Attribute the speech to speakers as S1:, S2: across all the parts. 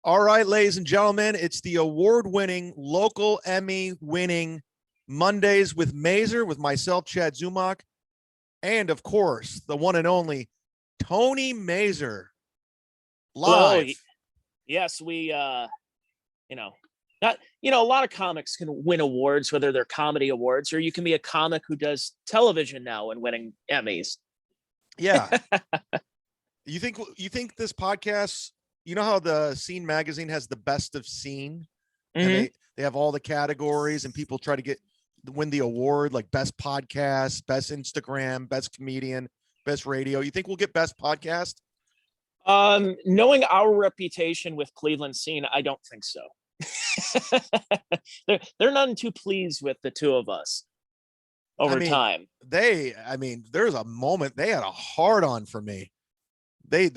S1: All right, ladies and gentlemen, it's the award-winning, local Emmy-winning Mondays with Mazur, with myself, Chad Zumach, and of course, the one and only Tony Mazur. Live.
S2: Well, yes, we, not, a lot of comics can win awards, whether they're comedy awards, or you can be a comic who does television now and winning Emmys.
S1: Yeah. You think this podcast, you know how the Scene magazine has the best of Scene, and they have all the categories and people try to win the award, like best podcast, best Instagram, best comedian, best radio. You think we'll get best podcast?
S2: Knowing our reputation with Cleveland Scene, I don't think so. they're none too pleased with the two of us over time.
S1: There's a moment they had a hard on for me. They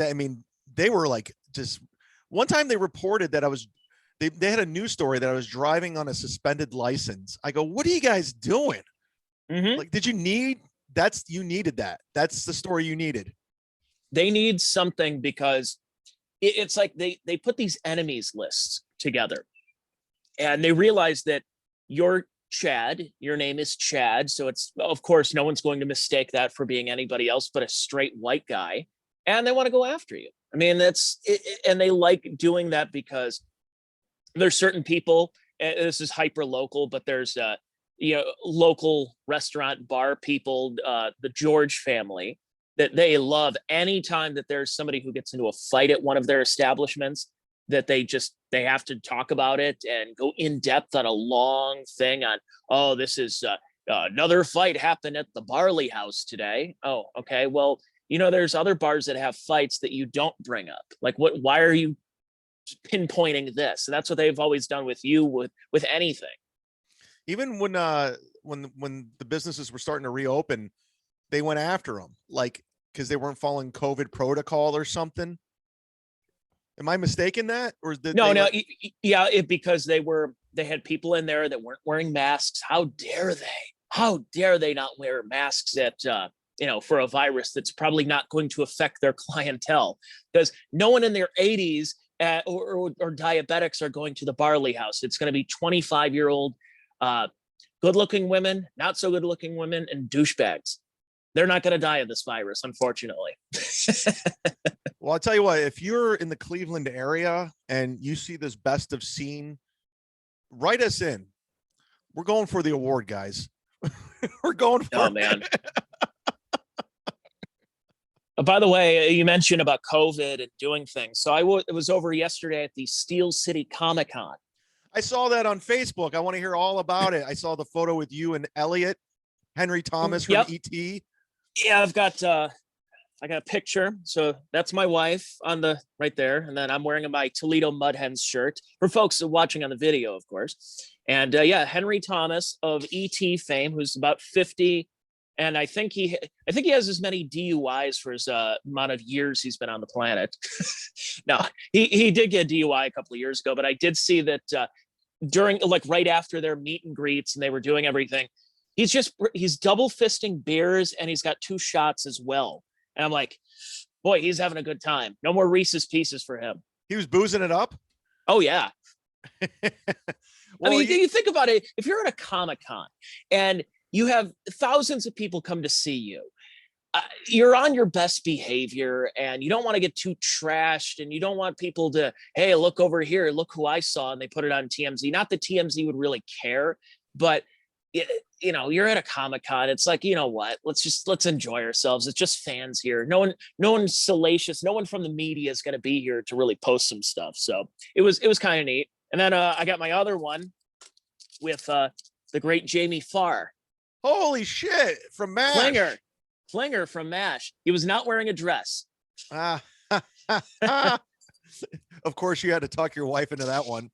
S1: were like, just one time they reported that they had a news story that I was driving on a suspended license. I go, what are you guys doing? Like, you needed that. That's the story you needed.
S2: They need something because it's like they put these enemies lists together, and they realize that you're Chad, your name is Chad. So it's, of course, no one's going to mistake that for being anybody else but a straight white guy. And they want to go after you. I mean, that's it, and they like doing that because there's certain people, and this is hyper local, but there's local restaurant bar people, the George family, that they love anytime that there's somebody who gets into a fight at one of their establishments, that they have to talk about it and go in depth on a long thing on, oh, this is another fight happened at the Barley House today. Oh, okay. Well, there's other bars that have fights that you don't bring up. Like, why are you pinpointing this? And that's what they've always done with you, with anything. Even
S1: when the businesses were starting to reopen, they went after them, like, because they weren't following COVID protocol or something. Am I mistaken that? Or
S2: because they had people in there that weren't wearing masks. How dare they not wear masks at, for a virus that's probably not going to affect their clientele, because no one in their 80s or diabetics are going to the Barley House. It's going to be 25-year-old, good-looking women, not so good-looking women, and douchebags. They're not going to die of this virus, unfortunately.
S1: Well, I'll tell you what, if you're in the Cleveland area and you see this best of Scene, write us in. We're going for the award, guys. We're going for it.
S2: Man. By the way, you mentioned about COVID and doing things. So it was over yesterday at the Steel City Comic-Con.
S1: I saw that on Facebook. I want to hear all about it. I saw the photo with you and Elliot, Henry Thomas from ET.
S2: Yeah, I got a picture. So that's my wife on the right there. And then I'm wearing my Toledo Mud Hens shirt for folks watching on the video, of course. And Henry Thomas of ET fame, who's about 50. And I think he has as many DUIs for his amount of years he's been on the planet. No, he did get a DUI a couple of years ago, but I did see that during, like, right after their meet and greets and they were doing everything, he's double fisting beers, and he's got 2 shots as well. And I'm like, boy, he's having a good time. No more Reese's Pieces for him.
S1: He was boozing it up?
S2: Oh, yeah. Well, you think about it. If you're at a Comic-Con and you have thousands of people come to see you, you're on your best behavior, and you don't want to get too trashed, and you don't want people to, hey, look over here, look who I saw, and they put it on TMZ. Not that TMZ would really care, but you're at a Comic-Con. It's like, what? Let's enjoy ourselves. It's just fans here. No one's salacious. No one from the media is going to be here to really post some stuff. So it was kind of neat. And then I got my other one with the great Jamie Farr.
S1: Holy shit! From MASH.
S2: Klinger from MASH. He was not wearing a dress.
S1: Of course, you had to talk your wife into that one.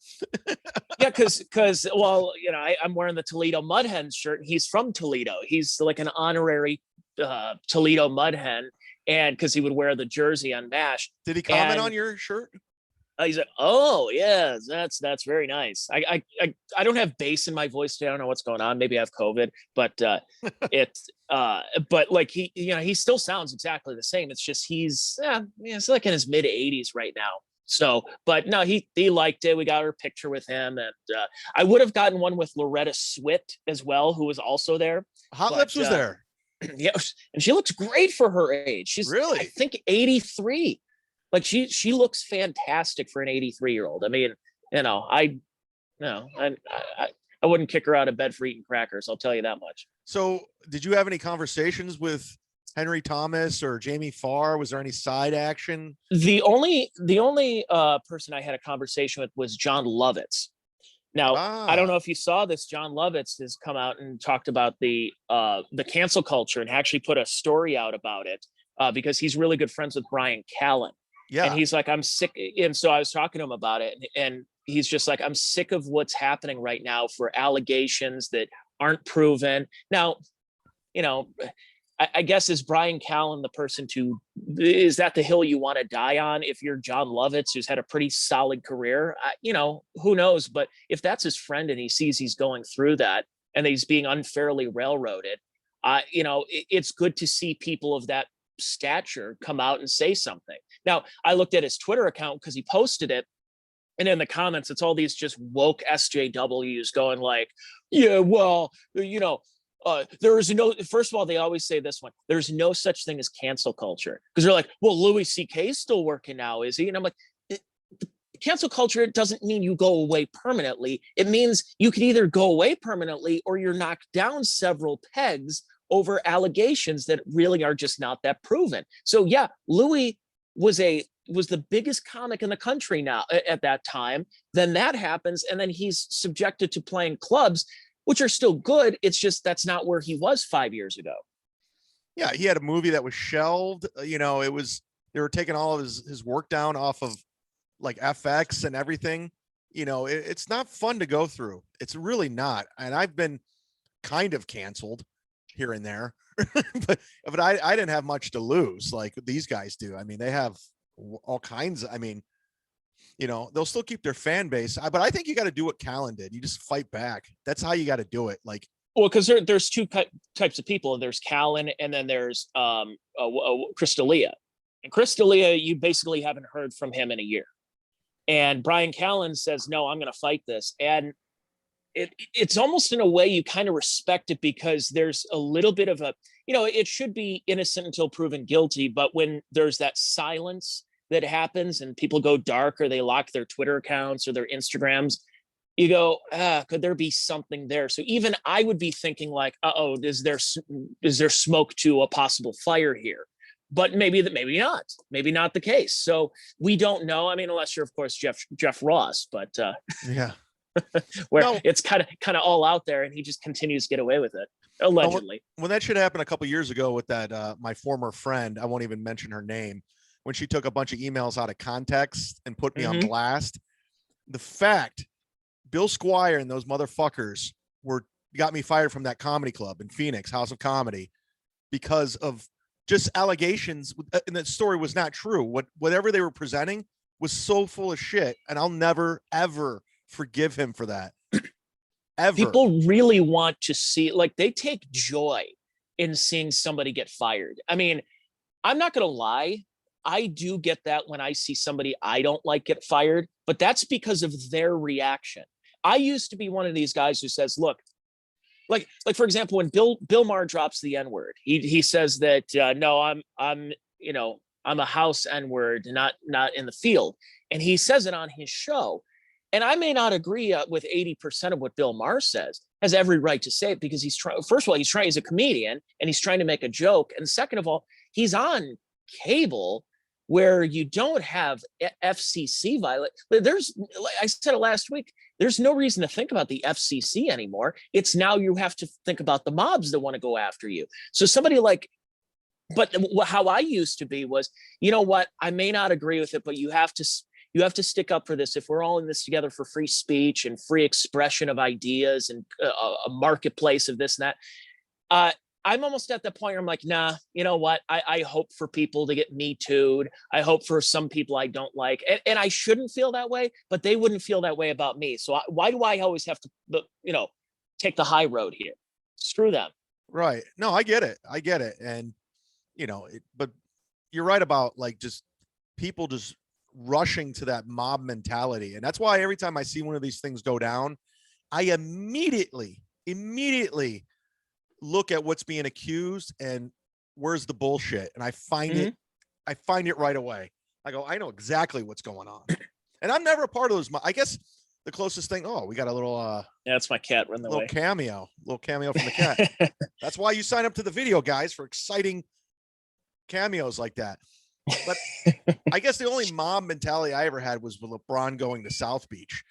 S2: Yeah, because I'm wearing the Toledo Mud Hens shirt, and he's from Toledo. He's like an honorary Toledo Mud Hen, and because he would wear the jersey on MASH.
S1: Did he comment on your shirt?
S2: He said, "Oh yeah, that's very nice." I don't have bass in my voice today. I don't know what's going on. Maybe I have COVID, but but like he still sounds exactly the same. It's just he's like in his mid 80s right now. So, but no, he liked it. We got our picture with him, and I would have gotten one with Loretta Swit as well, who was also there.
S1: Hot
S2: But
S1: Lips was there.
S2: yeah, and she looks great for her age. She's, I
S1: Really?
S2: think, 83. Like she looks fantastic for an 83-year-old. I mean, I no, I wouldn't kick her out of bed for eating crackers. I'll tell you that much.
S1: So, did you have any conversations with Henry Thomas or Jamie Farr? Was there any side action?
S2: The only person I had a conversation with was John Lovitz. Now, I don't know if you saw this. John Lovitz has come out and talked about the cancel culture and actually put a story out about it because he's really good friends with Brian Callen.
S1: Yeah.
S2: And he's like, I'm sick. And so I was talking to him about it, and he's just like, I'm sick of what's happening right now for allegations that aren't proven. Now, I guess, is Brian Callen the person is that the hill you want to die on? If you're John Lovitz, who's had a pretty solid career, who knows? But if that's his friend and he sees he's going through that and he's being unfairly railroaded, it's good to see people of that stature come out and say something. Now, I looked at his Twitter account because he posted it. And in the comments, it's all these just woke SJWs going like, yeah, well, there is no, first of all, they always say this one, there's no such thing as cancel culture. Because they're like, well, Louis C.K. is still working now, is he? And I'm like, cancel culture doesn't mean you go away permanently. It means you could either go away permanently or you're knocked down several pegs over allegations that really are just not that proven. So yeah, Louis was the biggest comic in the country now at that time. Then that happens, and then he's subjected to playing clubs, which are still good. It's just that's not where he was 5 years ago.
S1: Yeah, he had a movie that was shelved. They were taking all of his work down off of like FX and everything. It's not fun to go through. It's really not. And I've been kind of canceled here and there, but I didn't have much to lose like these guys do. I mean, they have all kinds. I mean, they'll still keep their fan base, but I think you got to do what Callen did. You just fight back. That's how you got to do it. Like,
S2: well, because there's two types of people. There's Callen, and then there's Chris D'Elia. And Chris D'Elia, you basically haven't heard from him in a year. And Brian Callen says, no, I'm going to fight this. And it's almost in a way you kind of respect it because there's a little bit of it should be innocent until proven guilty. But when there's that silence that happens and people go dark or they lock their Twitter accounts or their Instagrams, you go, could there be something there? So even I would be thinking like, is there smoke to a possible fire here? But maybe not the case. So we don't know. I mean, unless you're, of course, Jeff Ross, but
S1: yeah.
S2: Where it's kind of all out there and he just continues to get away with it, allegedly.
S1: When that shit happened a couple of years ago with that my former friend, I won't even mention her name, when she took a bunch of emails out of context and put me on blast, the fact Bill Squire and those motherfuckers got me fired from that comedy club in Phoenix, House of Comedy, because of just allegations, and that story was not true. Whatever they were presenting was so full of shit, and I'll never ever forgive him for that. Ever.
S2: People really want to see, like, they take joy in seeing somebody get fired. I mean, I'm not going to lie. I do get that when I see somebody I don't like get fired, but that's because of their reaction. I used to be one of these guys who says, look, like for example, when Bill Maher drops the N-word, he says that, no, I'm a house N-word, not in the field. And he says it on his show. And I may not agree with 80% of what Bill Maher says, has every right to say it because first of all, he's a comedian and he's trying to make a joke. And second of all, he's on cable where you don't have FCC violate. Like I said it last week, there's no reason to think about the FCC anymore. It's now you have to think about the mobs that want to go after you. So somebody like, but how I used to be was, you know what, I may not agree with it, but you have to stick up for this. If we're all in this together for free speech and free expression of ideas and a marketplace of this and that, I'm almost at the point where I'm like, nah, you know what? I hope for people to get Me Too'd. I hope for some people I don't like. And I shouldn't feel that way, but they wouldn't feel that way about me. So why do I always have to, take the high road here? Screw them.
S1: Right. No, I get it. And, but you're right about like just people just rushing to that mob mentality. And that's why every time I see one of these things go down, I immediately look at what's being accused and where's the bullshit. And I find it right away. I go, I know exactly what's going on. And I'm never a part of those. I guess the closest thing, we got a little
S2: yeah, it's my cat running away.
S1: Little cameo from the cat. That's why you sign up to the video, guys, for exciting cameos like that. But I guess the only mob mentality I ever had was with LeBron going to South Beach.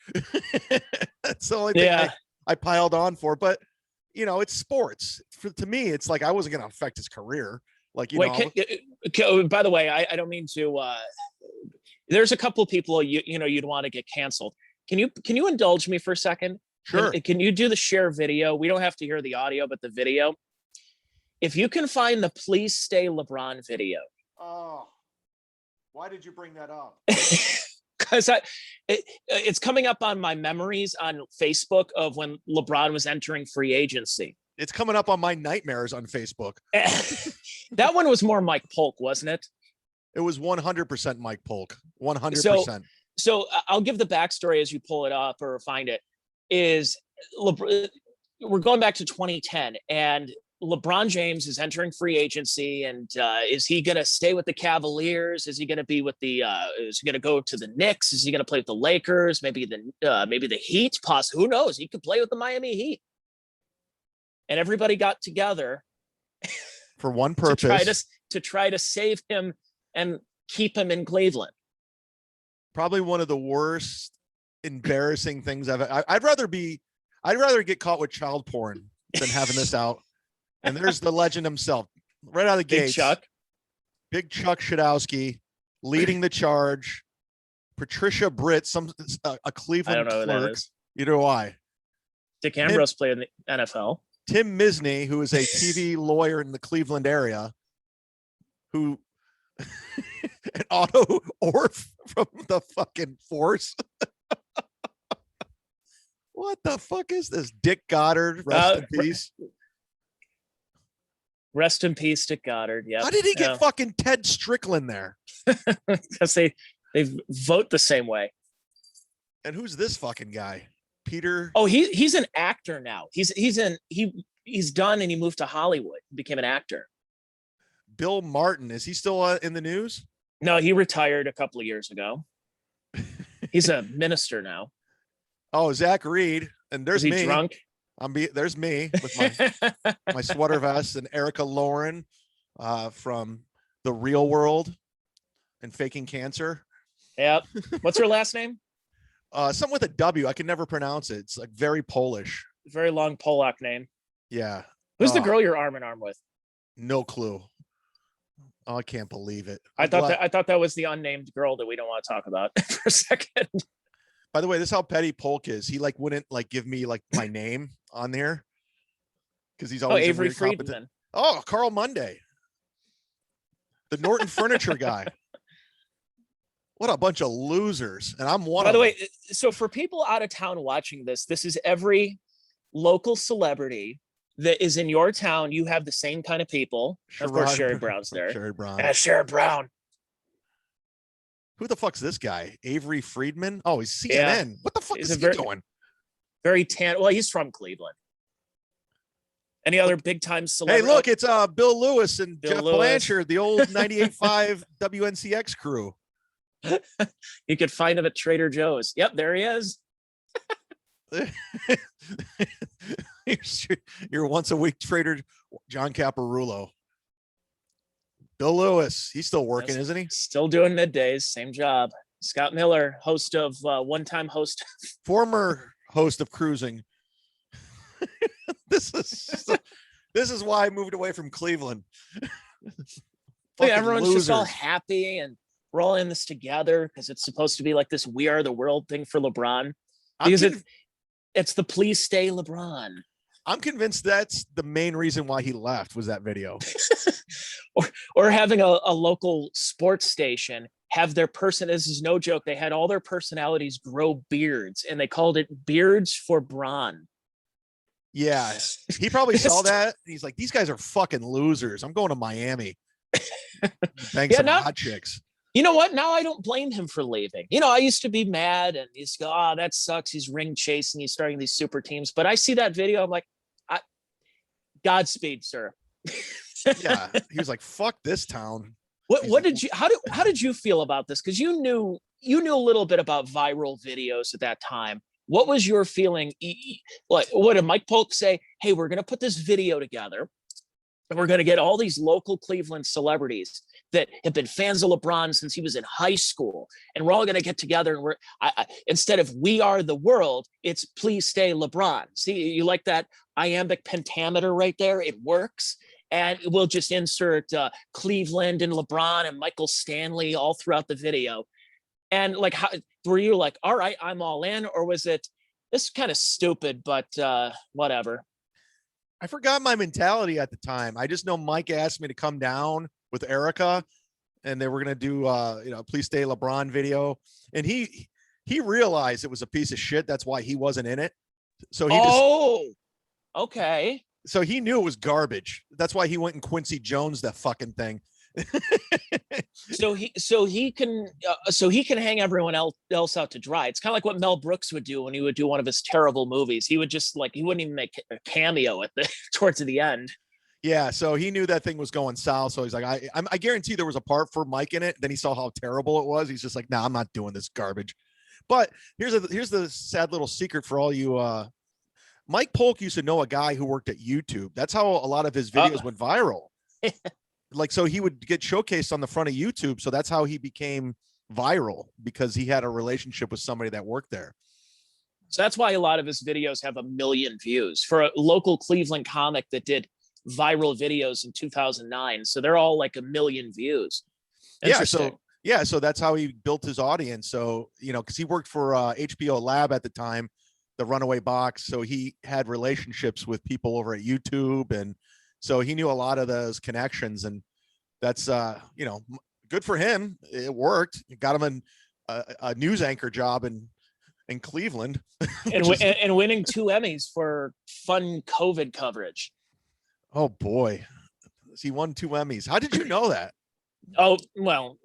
S1: That's the only thing I piled on for. But it's sports. To me, it's like I wasn't going to affect his career. Like,
S2: by the way, I don't mean to. There's a couple of people you'd want to get canceled. Can you indulge me for a second?
S1: Sure.
S2: Can you do the share video? We don't have to hear the audio, but the video. If you can find the "Please Stay LeBron" video.
S1: Oh, why did you bring that up?
S2: Because it's coming up on my memories on Facebook of when LeBron was entering free agency.
S1: It's coming up on my nightmares on Facebook.
S2: That one was more Mike Polk, wasn't it?
S1: It was 100% Mike Polk. 100%.
S2: So I'll give the backstory as you pull it up or find it. We're going back to 2010, and LeBron James is entering free agency. And is he going to stay with the Cavaliers? Is he going to be with is he going to go to the Knicks? Is he going to play with the Lakers? Maybe the Heat? Who knows? He could play with the Miami Heat. And everybody got together
S1: for one purpose,
S2: to try to save him and keep him in Cleveland.
S1: Probably one of the worst, embarrassing things I'd rather get caught with child porn than having this out. And there's the legend himself, right out of the gate. Big Chuck Shadowski leading the charge. Patricia Britt, a Cleveland
S2: I don't know
S1: clerk.
S2: who that is.
S1: You know why?
S2: Dick Ambrose played in the NFL.
S1: Tim Misney, who is a TV lawyer in the Cleveland area, who an Otto Orff from the fucking Force. What the fuck is this? Dick Goddard, rest in peace.
S2: Rest in peace, Dick Goddard. Yeah.
S1: How did he get fucking Ted Strickland there?
S2: Because they vote the same way.
S1: And who's this fucking guy? Peter.
S2: Oh, he's an actor now. He's done, and he moved to Hollywood, became an actor.
S1: Bill Martin, is he still in the news?
S2: No, he retired a couple of years ago. He's a minister now.
S1: Oh, Zach Reed, and there's me.
S2: Is he drunk?
S1: There's me with my sweater vest, and Erica Lauren from The Real World and Faking Cancer.
S2: Yep. What's her last name?
S1: Something with a W. I can never pronounce it. It's like very Polish.
S2: Very long Polak name.
S1: Yeah.
S2: Who's the girl you're arm in arm with?
S1: No clue. Oh, I can't believe it.
S2: I thought that was the unnamed girl that we don't want to talk about for a second.
S1: By the way, this is how petty Polk is. He wouldn't give me my name on there because he's always
S2: Avery Friedman.
S1: Oh, Carl Monday, the Norton Furniture guy. What a bunch of losers. And I'm one. By
S2: the way, so for people out of town watching this is every local celebrity that is in your town. You have the same kind of people. Of course, Sherrod Brown's there.
S1: Sherrod Brown.
S2: Sherrod Brown.
S1: Who the fuck's this guy? Avery Friedman? Oh, he's CNN.
S2: Yeah.
S1: What the fuck is he doing?
S2: Very tan. Well, he's from Cleveland. Any other big time celebrity?
S1: Hey, look, it's Bill Lewis and Jeff Blanchard, the old 98.5 WNCX crew.
S2: You could find him at Trader Joe's. Yep, there he is.
S1: Your once a week trader, John Caparulo. Bill Lewis, he's still working, isn't he?
S2: Still doing middays, same job. Scott Miller, host of one-time host,
S1: former host of Cruising. This is why I moved away from Cleveland.
S2: Look, everyone's losers. Just all happy, and we're all in this together because it's supposed to be like this "We Are the World" thing for LeBron. Because it's the "Please Stay LeBron."
S1: I'm convinced that's the main reason why he left was that video.
S2: or having a local sports station have their person. This is no joke. They had all their personalities grow beards, and they called it "Beards for Bron."
S1: Yeah, he probably saw that. He's like, "These guys are fucking losers. I'm going to Miami, bang some hot chicks."
S2: You know what? Now I don't blame him for leaving. I used to be mad and he's go, oh, that sucks. He's ring chasing. He's starting these super teams. But I see that video. I'm like, Godspeed, sir.
S1: Yeah, he was like, "Fuck this town."
S2: What did you how did you feel about this? Because you knew a little bit about viral videos at that time. What was your feeling? Like, what did Mike Polk say? Hey, we're gonna put this video together, and we're gonna get all these local Cleveland celebrities that have been fans of LeBron since he was in high school, and we're all gonna get together and instead of "We Are the World," it's "Please Stay LeBron." See, you like that iambic pentameter right there? It works. And we'll just insert Cleveland and LeBron and Michael Stanley all throughout the video. And like, how were you like, all right, I'm all in, or was it this kind of stupid, but whatever?
S1: I forgot my mentality at the time. I just know Mike asked me to come down with Erica, and they were gonna do "Please Stay LeBron" video, and he realized it was a piece of shit. That's why he wasn't in it. So
S2: okay.
S1: So he knew it was garbage. That's why he went and Quincy Jones that fucking thing.
S2: so he can hang everyone else out to dry. It's kind of like what Mel Brooks would do when he would do one of his terrible movies. He would just he wouldn't even make a cameo at the towards the end.
S1: Yeah, so he knew that thing was going south. So he's like, I guarantee there was a part for Mike in it. Then he saw how terrible it was. He's just like, nah, I'm not doing this garbage. But here's the sad little secret for all you Mike Polk used to know a guy who worked at YouTube. That's how a lot of his videos went viral. Like, so he would get showcased on the front of YouTube. So that's how he became viral, because he had a relationship with somebody that worked there.
S2: So that's why a lot of his videos have 1 million views for a local Cleveland comic that did viral videos in 2009. So they're all like 1 million views.
S1: So that's how he built his audience. So, because he worked for HBO Lab at the time, the Runaway Box. So he had relationships with people over at YouTube. And so he knew a lot of those connections, and that's, good for him. It worked. It got him a news anchor job in Cleveland.
S2: And winning 2 Emmys for fun COVID coverage.
S1: Oh boy. He won 2 Emmys. How did you know that?
S2: Oh, well,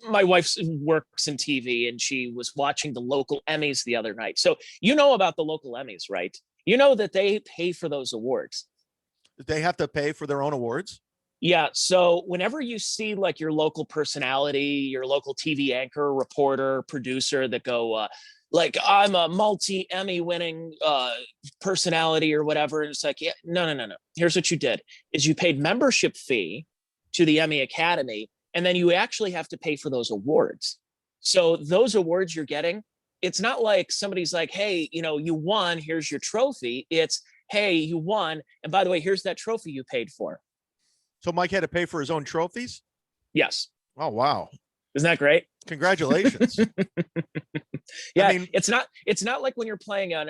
S2: my wife works in TV, and she was watching the local Emmys the other night. So about the local Emmys, right? You know that they pay for those awards.
S1: They have to pay for their own awards?
S2: Yeah. So whenever you see like your local personality, your local TV anchor, reporter, producer that go, like, I'm a multi-Emmy winning personality or whatever, and it's like, yeah, no. Here's what you did is you paid membership fee to the Emmy Academy, and then you actually have to pay for those awards. So those awards you're getting, it's not like somebody's like, hey, you won, here's your trophy. It's, hey, you won, and by the way, here's that trophy you paid for.
S1: So Mike had to pay for his own trophies?
S2: Yes.
S1: Oh, wow.
S2: Isn't that great?
S1: Congratulations.
S2: Yeah, I mean, it's not like when you're playing in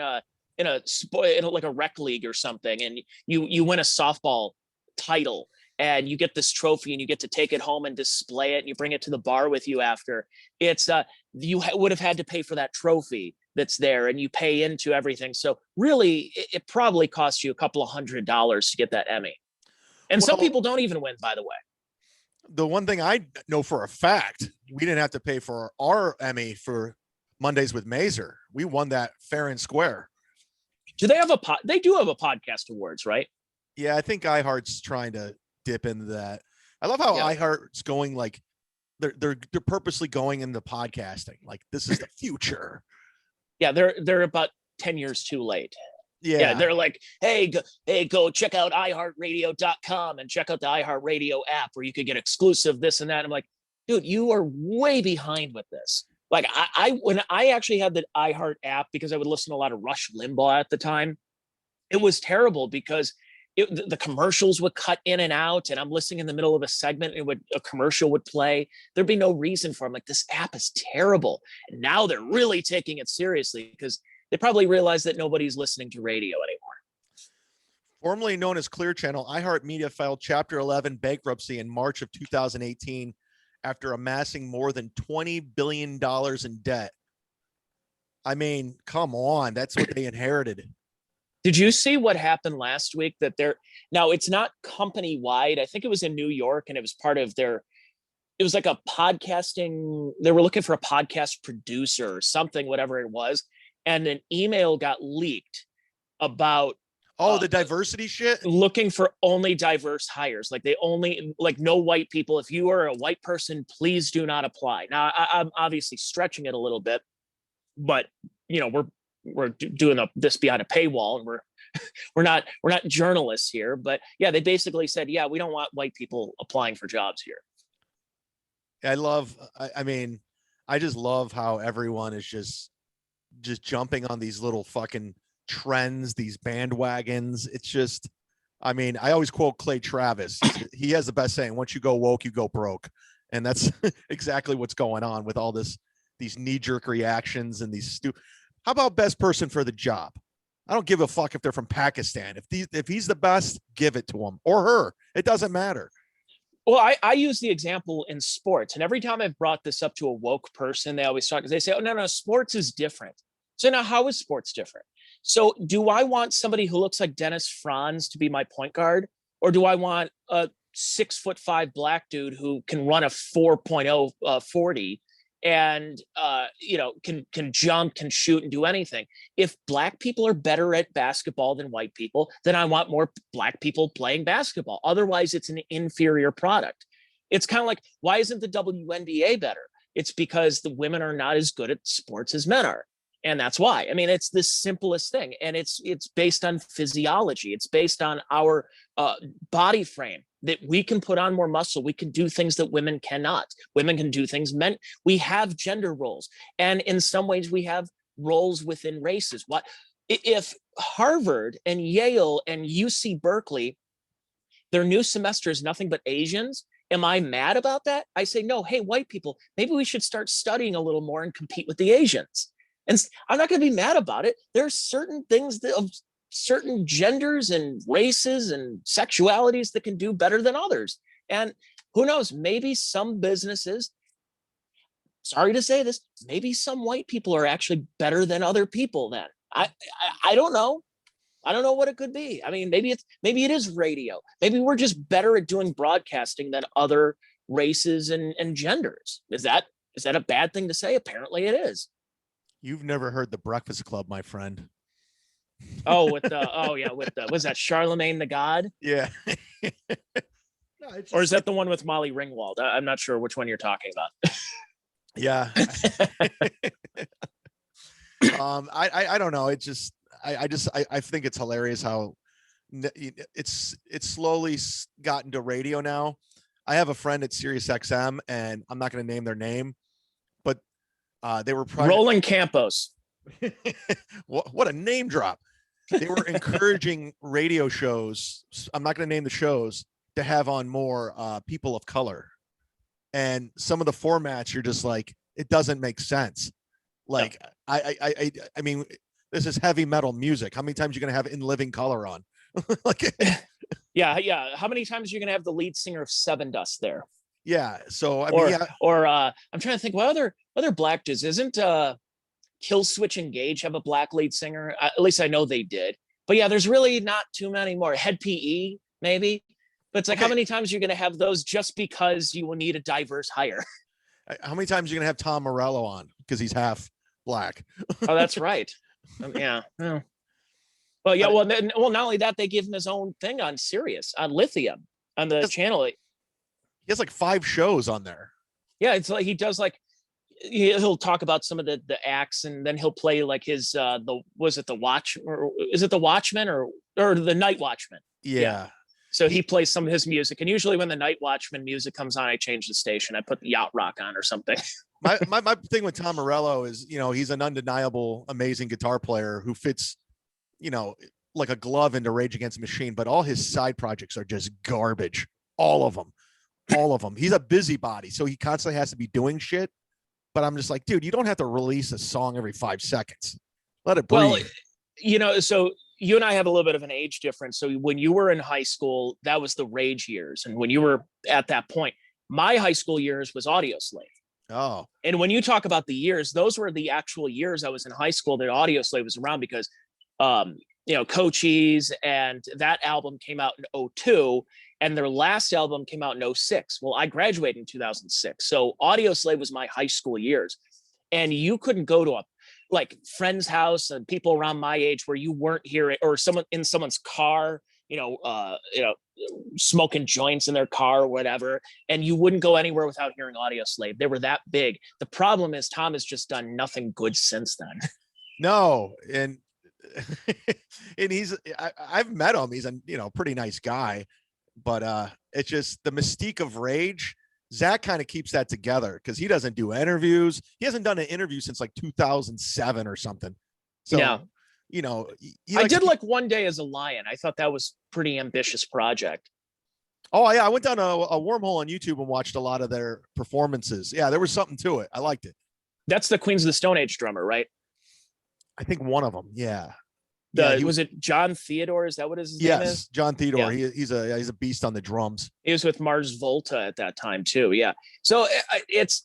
S2: like a rec league or something, and you win a softball title, and you get this trophy, and you get to take it home and display it, and you bring it to the bar with you after. It's you would have had to pay for that trophy that's there, and you pay into everything. So really, it probably costs you a couple of $100 to get that Emmy. And some people don't even win, by the way.
S1: The one thing I know for a fact, we didn't have to pay for our Emmy for Mondays with Mazur. We won that fair and square.
S2: Do they have they do have a podcast awards, right?
S1: Yeah, I think iHeart's trying to dip into that. I love how iHeart's going, like they're purposely going into podcasting. Like, this is the future.
S2: Yeah, they're about 10 years too late.
S1: Yeah,
S2: they're like, hey, go check out iHeartRadio.com and check out the iHeartRadio app where you could get exclusive this and that. I'm like, dude, you are way behind with this. Like, when I actually had the iHeart app, because I would listen to a lot of Rush Limbaugh at the time, it was terrible because the commercials would cut in and out, and I'm listening in the middle of a segment, and a commercial would play. There'd be no reason for it. I'm like, this app is terrible. And now they're really taking it seriously because they probably realize that nobody's listening to radio anymore.
S1: Formerly known as Clear Channel, iHeartMedia filed Chapter 11 bankruptcy in March of 2018 after amassing more than $20 billion in debt. I mean, come on. That's what they inherited.
S2: Did you see what happened last week? That now it's not company wide. I think it was in New York, and it was part of it was like a podcasting, they were looking for a podcast producer or something, whatever it was. And an email got leaked about
S1: the diversity shit.
S2: looking for only diverse hires. Like they only, like, no white people. If you are a white person, please do not apply. Now I'm obviously stretching it a little bit, but we're doing this behind a paywall, and we're not journalists here. But yeah, they basically said, yeah, we don't want white people applying for jobs here.
S1: I mean, I just love how everyone is just jumping on these little fucking trends, these bandwagons. It's just, I mean, I always quote Clay Travis. He has the best saying: once you go woke, you go broke. And that's exactly what's going on with all these knee-jerk reactions and these how about best person for the job? I don't give a fuck if they're from Pakistan. If he's the best, give it to him or her. It doesn't matter.
S2: Well, I use the example in sports, and every time I've brought this up to a woke person, they always talk, they say, oh, no, sports is different. So now how is sports different? So do I want somebody who looks like Dennis Franz to be my point guard? Or do I want a 6'5" black dude who can run a 4.0 40 and can jump, can shoot, and do anything? If black people are better at basketball than white people, then I want more black people playing basketball. Otherwise, it's an inferior product. It's kind of like, why isn't the WNBA better? It's because the women are not as good at sports as men are. And that's why. I mean, it's the simplest thing. And it's based on physiology. It's based on our body frame, that we can put on more muscle. We can do things that women cannot. Women can do things men. We have gender roles. And in some ways, we have roles within races. What if Harvard and Yale and UC Berkeley, their new semester is nothing but Asians? Am I mad about that? I say, no, hey, white people, maybe we should start studying a little more and compete with the Asians. And I'm not going to be mad about it. There are certain things of certain genders and races and sexualities that can do better than others. And who knows, maybe some businesses, sorry to say this, maybe some white people are actually better than other people then. I don't know. I don't know what it could be. I mean, maybe it is radio. Maybe we're just better at doing broadcasting than other races and genders. Is that a bad thing to say? Apparently it is.
S1: You've never heard the Breakfast Club, my friend.
S2: Oh, was that Charlemagne the God?
S1: Yeah.
S2: No, or is that the one with Molly Ringwald? I'm not sure which one you're talking about.
S1: Yeah. I don't know. It just, I think it's hilarious how it's slowly gotten to radio now. I have a friend at Sirius XM, and I'm not going to name their name, but they were
S2: Roland Campos.
S1: What a name drop. They were encouraging radio shows, I'm not going to name the shows, to have on more people of color. And some of the formats, you're just like, it doesn't make sense. Like, yeah. I mean, this is heavy metal music. How many times are you going to have In Living Color on? Like,
S2: yeah. How many times are you going to have the lead singer of Seven Dust there?
S1: Yeah. So I mean,
S2: I'm trying to think what other black dudes. Isn't Kill Switch Engage have a black lead singer? At least I know they did. But yeah, there's really not too many more. Head PE maybe, but it's like, okay, how many times are you going to have those just because you will need a diverse hire?
S1: How many times are you going to have Tom Morello on because he's half black?
S2: Oh, that's right. Yeah. Well, yeah. Well, not only that, they give him his own thing on Sirius, on Lithium, on the channel.
S1: He has like 5 shows on there.
S2: Yeah, it's like he does like he'll talk about some of the acts, and then he'll play like his was it the Watch, or is it the Watchman or the Night Watchman?
S1: Yeah.
S2: So he plays some of his music, and usually when the Night Watchman music comes on, I change the station. I put Yacht Rock on or something.
S1: my thing with Tom Morello is, he's an undeniable, amazing guitar player who fits, like a glove into Rage Against the Machine, but all his side projects are just garbage. All of them. He's a busybody, so he constantly has to be doing shit. But I'm just like, dude, you don't have to release a song every 5 seconds. Let it breathe.
S2: Well, so you and I have a little bit of an age difference. So when you were in high school, that was the Rage years. And when you were at that point, my high school years was Audio Slave.
S1: Oh.
S2: And when you talk about the years, those were the actual years I was in high school that Audio Slave was around, because, Cochise and that album came out in 2002. and their last album came out in '06. Well, I graduated in 2006, so Audio Slave was my high school years, and you couldn't go to a like friend's house and people around my age where you weren't hearing, or someone in someone's car, smoking joints in their car or whatever, and you wouldn't go anywhere without hearing Audio Slave. They were that big. The problem is Tom has just done nothing good since then.
S1: No, and I've met him. He's a pretty nice guy, but it's just the mystique of Rage. Zach kind of keeps that together because he doesn't do interviews. He hasn't done an interview since like 2007 or something. So,
S2: yeah.
S1: I
S2: did like One Day as a Lion. I thought that was pretty ambitious project.
S1: Oh yeah, I went down a wormhole on YouTube and watched a lot of their performances. Yeah, there was something to it. I liked it.
S2: That's the Queens of the Stone Age drummer, right?
S1: I think one of them. Yeah.
S2: Was it John Theodore? Is that what his name is?
S1: Yes, John Theodore.
S2: Yeah.
S1: He's a beast on the drums.
S2: He was with Mars Volta at that time too. Yeah. So it's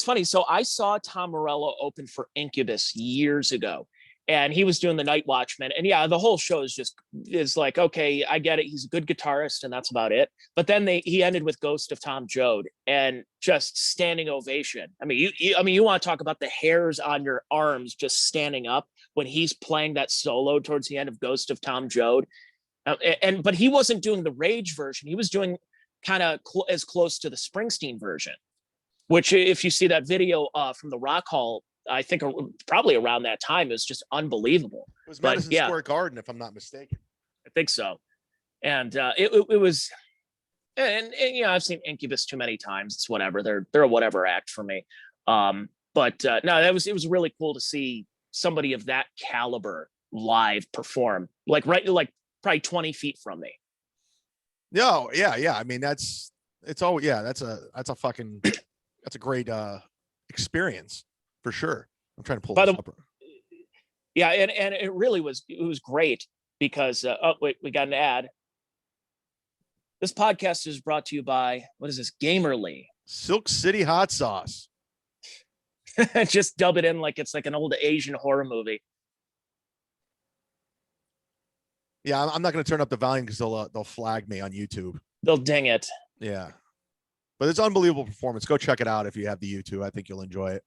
S2: funny. So I saw Tom Morello open for Incubus years ago, and he was doing the Night Watchman. And yeah, the whole show is like, okay, I get it. He's a good guitarist, and that's about it. But then he ended with Ghost of Tom Joad, and just standing ovation. I mean, you want to talk about the hairs on your arms just standing up when he's playing that solo towards the end of Ghost of Tom Joad. But he wasn't doing the Rage version. He was doing kind of as close to the Springsteen version, which if you see that video from the Rock Hall, I think probably around that time, it was just unbelievable.
S1: It was Madison Square Garden, if I'm not mistaken.
S2: I think so. And it was, and I've seen Incubus too many times. It's whatever. They're a whatever act for me. No, it was really cool to see somebody of that caliber live perform, like probably 20 feet from me.
S1: No, yeah. I mean, that's a great experience for sure. I'm trying to pull this up.
S2: Yeah, and it really was great because we got an ad. This podcast is brought to you by, what is this, Gamerly?
S1: Silk City hot sauce.
S2: Just dub it in like it's like an old Asian horror movie.
S1: Yeah, I'm not going to turn up the volume because they'll flag me on YouTube.
S2: They'll ding it.
S1: Yeah, but it's unbelievable performance. Go check it out if you have the YouTube. I think you'll enjoy it.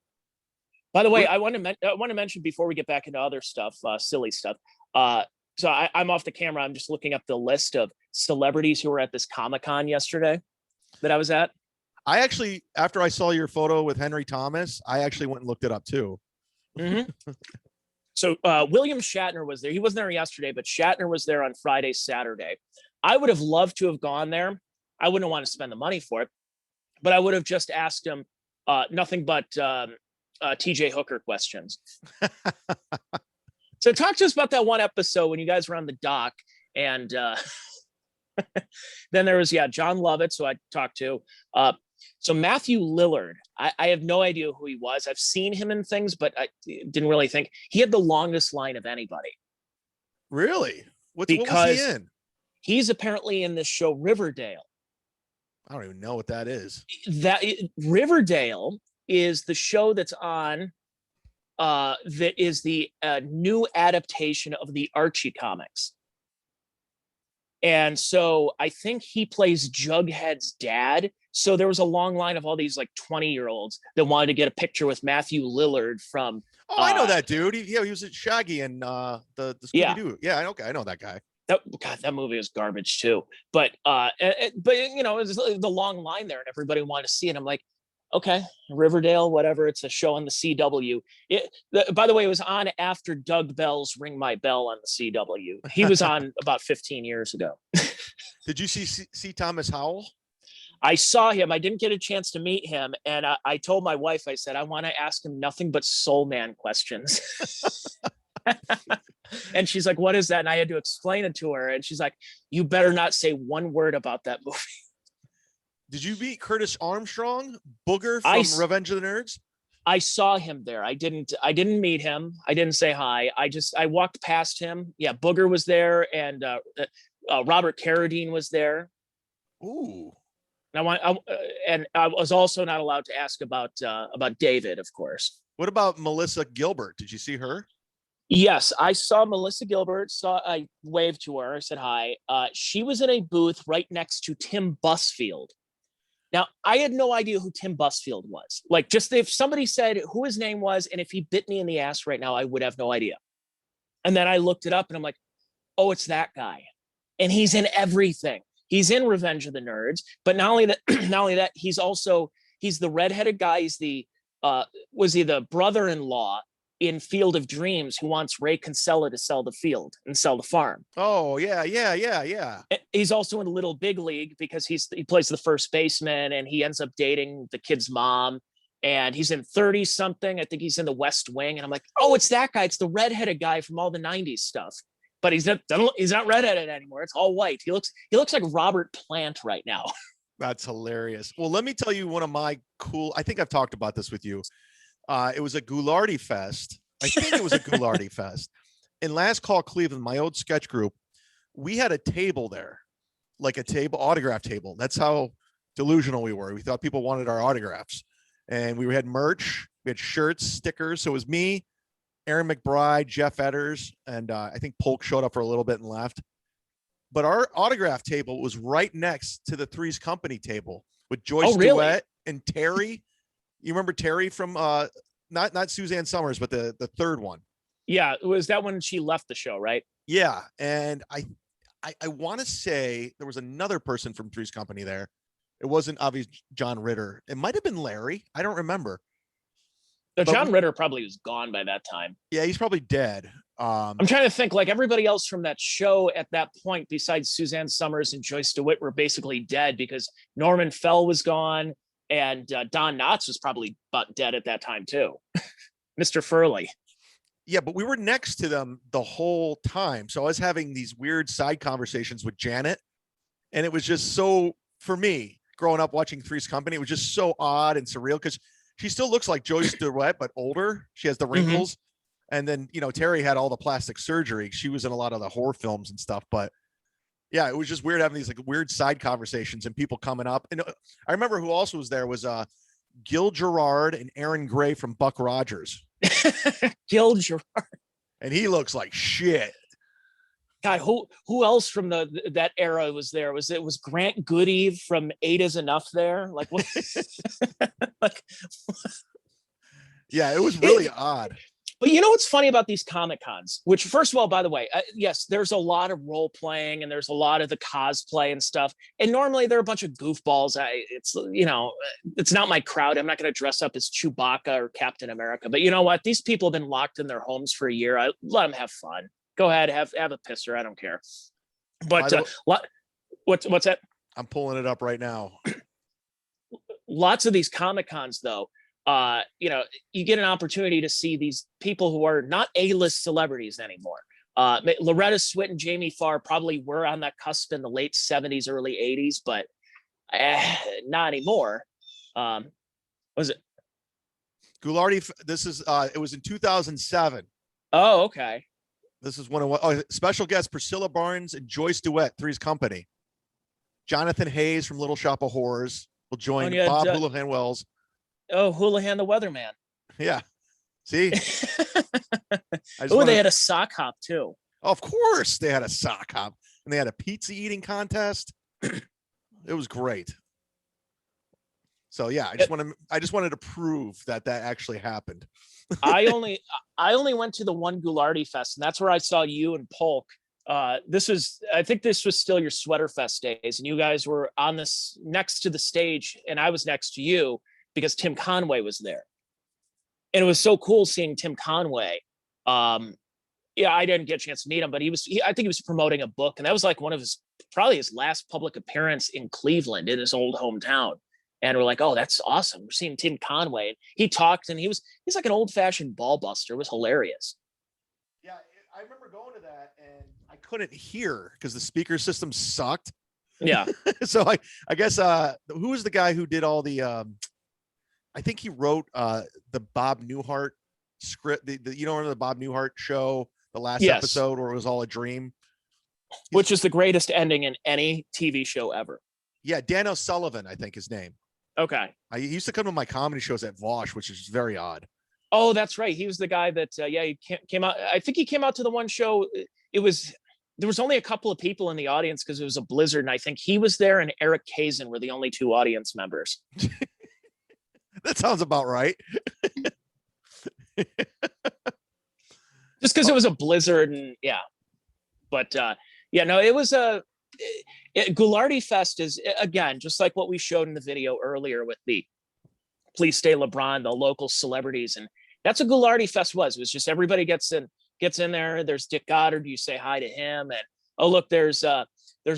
S2: By the way, I want to mention before we get back into other stuff, silly stuff. So I'm off the camera. I'm just looking up the list of celebrities who were at this Comic-Con yesterday that I was at.
S1: I actually, after I saw your photo with Henry Thomas, I actually went and looked it up too.
S2: Mm-hmm. So William Shatner was there. He wasn't there yesterday, but Shatner was there on Friday, Saturday. I would have loved to have gone there. I wouldn't want to spend the money for it, but I would have just asked him nothing but TJ Hooker questions. So talk to us about that one episode when you guys were on the dock, and then there was John Lovitz, who I talked to. So Matthew Lillard, I have no idea who he was. I've seen him in things, but I didn't really think he had the longest line of anybody.
S1: Really? What was he in?
S2: He's apparently in this show Riverdale.
S1: I don't even know what that is.
S2: Riverdale is the show that's on that is the new adaptation of the Archie comics. And so I think he plays Jughead's dad. So there was a long line of all these like 20-year-olds that wanted to get a picture with Matthew Lillard from.
S1: Oh, I know that dude. He was at Shaggy and the Scooby-Doo. Yeah, okay, I know that guy.
S2: That movie was garbage too. But it was the long line there, and everybody wanted to see it. I'm like, okay, Riverdale, whatever. It's a show on the CW. By the way, it was on after Doug Bell's Ring My Bell on the CW. He was on about 15 years ago.
S1: Did you see Thomas Howell?
S2: I saw him. I didn't get a chance to meet him. And I told my wife, I said, I want to ask him nothing but Soul Man questions. And she's like, what is that? And I had to explain it to her. And she's like, you better not say one word about that movie.
S1: Did you meet Curtis Armstrong, Booger from Revenge of the Nerds?
S2: I saw him there. I didn't meet him. I didn't say hi. I walked past him. Yeah, Booger was there, and Robert Carradine was there.
S1: Ooh.
S2: And I was also not allowed to ask about David, of course.
S1: What about Melissa Gilbert? Did you see her?
S2: Yes, I saw Melissa Gilbert. I waved to her. I said hi. She was in a booth right next to Tim Busfield. Now, I had no idea who Tim Busfield was. Like, just if somebody said who his name was, and if he bit me in the ass right now, I would have no idea. And then I looked it up, and I'm like, oh, it's that guy, and he's in everything. He's in Revenge of the Nerds, but not only that, not only that, he's the redheaded guy. He's the was he the brother-in-law in Field of Dreams who wants Ray Kinsella to sell the field and sell the farm.
S1: Oh yeah.
S2: He's also in Little Big League because he plays the first baseman, and he ends up dating the kid's mom. And he's in 30 something. I think he's in The West Wing. And I'm like, oh, it's that guy. It's the redheaded guy from all the 90s stuff. But he's not redheaded anymore. It's all white. He looks like Robert Plant right now.
S1: That's hilarious. Well, let me tell you one of my cool, I think I've talked about this with you. It was a Goulardi Fest. I think it was a Goulardi Fest. In Last Call Cleveland, my old sketch group, we had a table there, like a table, autograph table. That's how delusional we were. We thought people wanted our autographs. And we had merch, we had shirts, stickers. So it was me, Aaron McBride, Jeff Edders, and I think Polk showed up for a little bit and left. But our autograph table was right next to the Three's Company table with Joyce DeWitt and Terry. You remember Terry from not Suzanne Summers, but the third one.
S2: Yeah, was that when she left the show, right?
S1: Yeah, and I want to say there was another person from Three's Company there. It wasn't obviously John Ritter. It might have been Larry. I don't remember.
S2: John Ritter probably was gone by that time.
S1: Yeah, he's probably dead.
S2: I'm trying to think, like everybody else from that show at that point, besides Suzanne Summers and Joyce DeWitt, were basically dead because Norman Fell was gone, and Don Knotts was probably dead at that time too. Mr. Furley.
S1: Yeah, but we were next to them the whole time. So I was having these weird side conversations with Janet, and it was just so, for me, growing up watching Three's Company, it was just so odd and surreal because she still looks like Joyce DeWitt, but older. She has the wrinkles. Mm-hmm. And then, Terry had all the plastic surgery. She was in a lot of the horror films and stuff. But yeah, it was just weird having these like weird side conversations and people coming up. And I remember who also was there was Gil Gerard and Aaron Gray from Buck Rogers.
S2: Gil Gerard.
S1: And he looks like shit.
S2: God, who else from that era was there? Was Grant Goodeve from Eight Is Enough there? Like what?
S1: Yeah, it was really odd.
S2: But you know what's funny about these Comic Cons? Which, first of all, by the way, yes, there's a lot of role playing and there's a lot of the cosplay and stuff. And normally they're a bunch of goofballs. It's not my crowd. I'm not going to dress up as Chewbacca or Captain America. But you know what? These people have been locked in their homes for a year. I let them have fun. Go ahead, have a pisser. I don't care. But what's that?
S1: I'm pulling it up right now.
S2: Lots of these Comic Cons, though, you get an opportunity to see these people who are not A-list celebrities anymore. Loretta Swit and Jamie Farr probably were on that cusp in the late 70s, early 80s, but not anymore. Was it
S1: Goulardi? This is it was in 2007.
S2: Oh, okay.
S1: This is one of special guests Priscilla Barnes and Joyce DeWitt, Three's Company. Jonathan Hayes from Little Shop of Horrors will join Bob Houlihan Wells.
S2: Oh, Houlihan the Weatherman.
S1: Yeah. See?
S2: They had a sock hop too.
S1: Of course they had a sock hop. And they had a pizza eating contest. It was great. So yeah, I just wanted to prove that actually happened.
S2: I only went to the one Goulardi Fest, and that's where I saw you and Polk. I think this was still your Sweater Fest days, and you guys were on this next to the stage, and I was next to you because Tim Conway was there. And it was so cool seeing Tim Conway. I didn't get a chance to meet him, but I think he was promoting a book, and that was like one of probably his last public appearance in Cleveland, in his old hometown. And we're like, oh, that's awesome. We're seeing Tim Conway. And he talked, and he's like an old-fashioned ball buster. It was hilarious.
S1: Yeah, I remember going to that, and I couldn't hear because the speaker system sucked.
S2: Yeah.
S1: So I guess who was the guy who did all the I think he wrote the Bob Newhart script, remember the Bob Newhart show, the last episode where it was all a dream?
S2: Which is the greatest ending in any TV show ever.
S1: Yeah, Dan O'Sullivan, I think his name.
S2: Okay.
S1: He used to come to my comedy shows at Vosh, which is very odd.
S2: Oh, that's right. He was the guy that, he came out. I think he came out to the one show. There was only a couple of people in the audience because it was a blizzard. And I think he was there and Eric Kazin were the only two audience members.
S1: That sounds about right.
S2: Just because it was a blizzard and yeah. But no, it was Goularty Fest is, again, just like what we showed in the video earlier with the Please Stay LeBron, the local celebrities. And that's what Goularty Fest was. It was just everybody gets in there. There's Dick Goddard. You say hi to him. And, oh, look, there's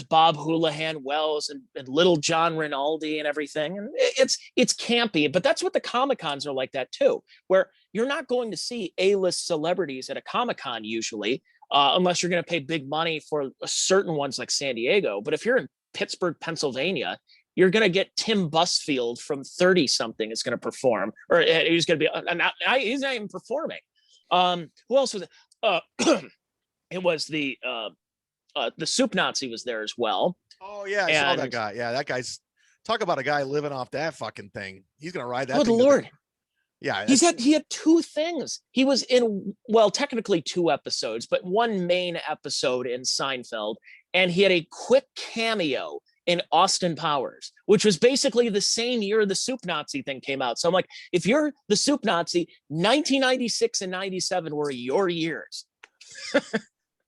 S2: Bob Houlihan Wells and little John Rinaldi and everything. And it's campy, but that's what the Comic-Cons are like that too, where you're not going to see A-list celebrities at a Comic-Con usually, unless you're going to pay big money for certain ones like San Diego. But if you're in Pittsburgh, Pennsylvania, you're going to get Tim Busfield from 30 something is going to perform, or he's going to be, he's not even performing. Who else was it? It was the Soup Nazi was there as well.
S1: Oh yeah, I saw that guy. Yeah, that guy's, talk about a guy living off that fucking thing. He's gonna ride that.
S2: Oh, the Lord.
S1: Yeah,
S2: he had two things. He was in, well, technically two episodes, but one main episode in Seinfeld, and he had a quick cameo in Austin Powers, which was basically the same year the Soup Nazi thing came out. So I'm like, if you're the Soup Nazi, 1996 and 97 were your years.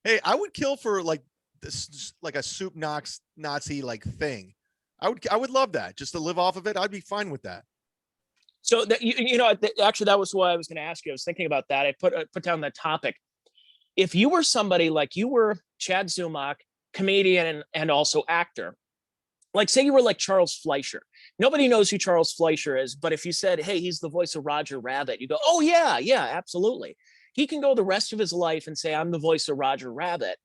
S1: Hey, I would kill for like this, like a Soup Nazi like thing. I would love that, just to live off of it. I'd be fine with that.
S2: So that actually, that was what I was going to ask you. I was thinking about that. I put down that topic. If you were somebody like you were Chad Zumach, comedian and also actor, like say you were like Charles Fleischer. Nobody knows who Charles Fleischer is, but if you said, hey, he's the voice of Roger Rabbit, you go, oh yeah, absolutely. He can go the rest of his life and say, I'm the voice of Roger Rabbit,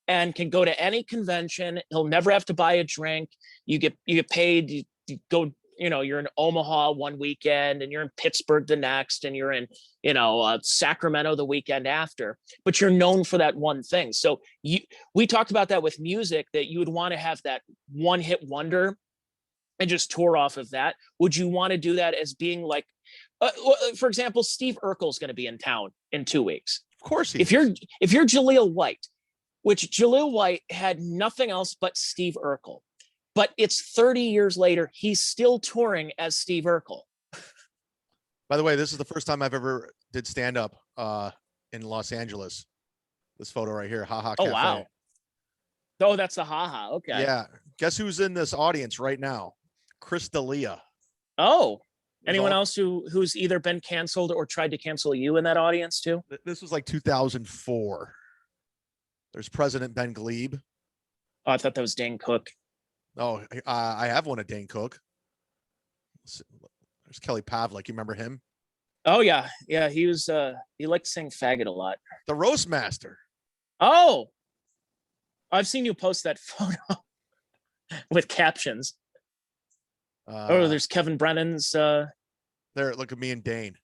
S2: and can go to any convention. He'll never have to buy a drink. You get paid, you go, you're in Omaha one weekend and you're in Pittsburgh the next, and you're in, Sacramento the weekend after, but you're known for that one thing. So we talked about that with music, that you would want to have that one hit wonder and just tour off of that. Would you want to do that as being like, for example, Steve Urkel is going to be in town in 2 weeks.
S1: Of course he
S2: if you're Jaleel White, which Jaleel White had nothing else but Steve Urkel, but it's 30 years later, he's still touring as Steve Urkel.
S1: By the way, this is the first time I've ever did stand up in Los Angeles. This photo right here, Haha Cafe.
S2: Oh wow. Oh, that's the Haha. Okay.
S1: Yeah. Guess who's in this audience right now? Chris D'Elia.
S2: Oh. Anyone else who's either been canceled or tried to cancel you in that audience too?
S1: This was like 2004. There's President Ben Glebe.
S2: Oh, I thought that was Dane Cook.
S1: Oh, I have one of Dane Cook. There's Kelly Pavlik. You remember him?
S2: Oh yeah. Yeah. He was, he liked to sing faggot a lot.
S1: The Roast Master.
S2: Oh, I've seen you post that photo with captions. There's Kevin Brennan's.
S1: There, look at me and Dane.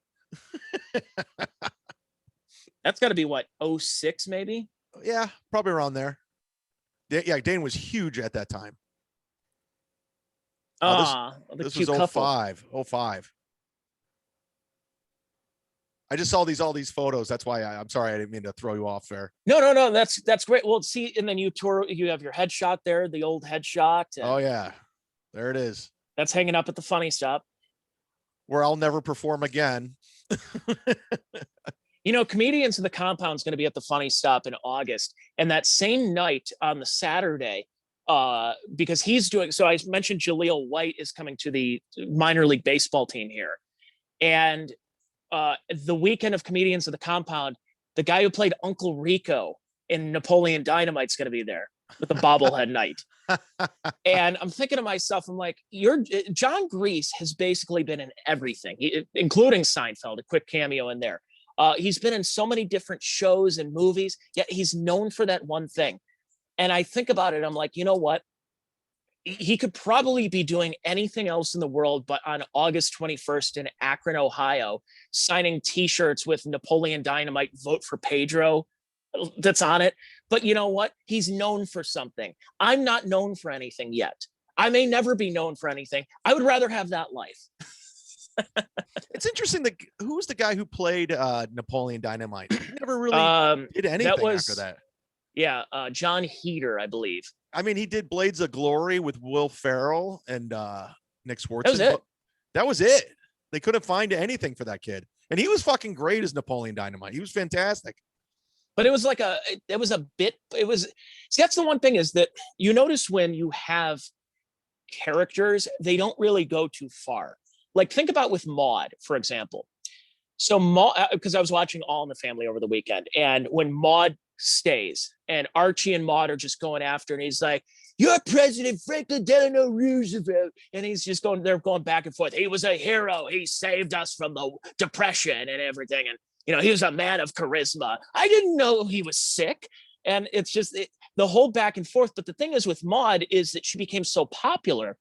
S2: That's got to be what, 06 maybe?
S1: Yeah, probably around there. Yeah, Dane was huge at that time. This was 05. I just saw all these photos. That's why I'm sorry. I didn't mean to throw you off there.
S2: No. That's great. Well, see, and then you have your headshot there, the old headshot.
S1: Oh yeah, there it is.
S2: That's hanging up at the Funny Stop,
S1: where I'll never perform again.
S2: Comedians in the Compound is going to be at the Funny Stop in August, and that same night on the Saturday, because he's doing. So I mentioned Jaleel White is coming to the minor league baseball team here, and the weekend of Comedians of the Compound, the guy who played Uncle Rico in Napoleon Dynamite is going to be there with the bobblehead night. And I'm thinking to myself, I'm like, John Grease has basically been in everything, including Seinfeld, a quick cameo in there. He's been in so many different shows and movies, yet he's known for that one thing. And I think about it, I'm like, you know what? He could probably be doing anything else in the world, but on August 21st in Akron, Ohio, signing T-shirts with Napoleon Dynamite, vote for Pedro, that's on it. But you know what? He's known for something. I'm not known for anything yet. I may never be known for anything. I would rather have that life.
S1: It's interesting that who's the guy who played Napoleon Dynamite? He never really did
S2: That
S1: anything after
S2: was,
S1: that.
S2: yeah, John Heater, I believe.
S1: I mean, he did Blades of Glory with Will Ferrell and Nick
S2: That was
S1: Swartzen,
S2: it.
S1: but that was it. They couldn't find anything for that kid. And he was fucking great as Napoleon Dynamite. He was fantastic.
S2: But it was like it was a bit, it was, see, that's the one thing is that you notice when you have characters, they don't really go too far. Like think about with Maude, for example. So Maude, because I was watching All in the Family over the weekend, and when Maude stays and Archie and Maude are just going after, and he's like, "You're President Franklin Delano Roosevelt," and he's just going, they're going back and forth. He was a hero. He saved us from the Depression and everything, and he was a man of charisma. I didn't know he was sick, and it's just the whole back and forth. But the thing is with Maude is that she became so popular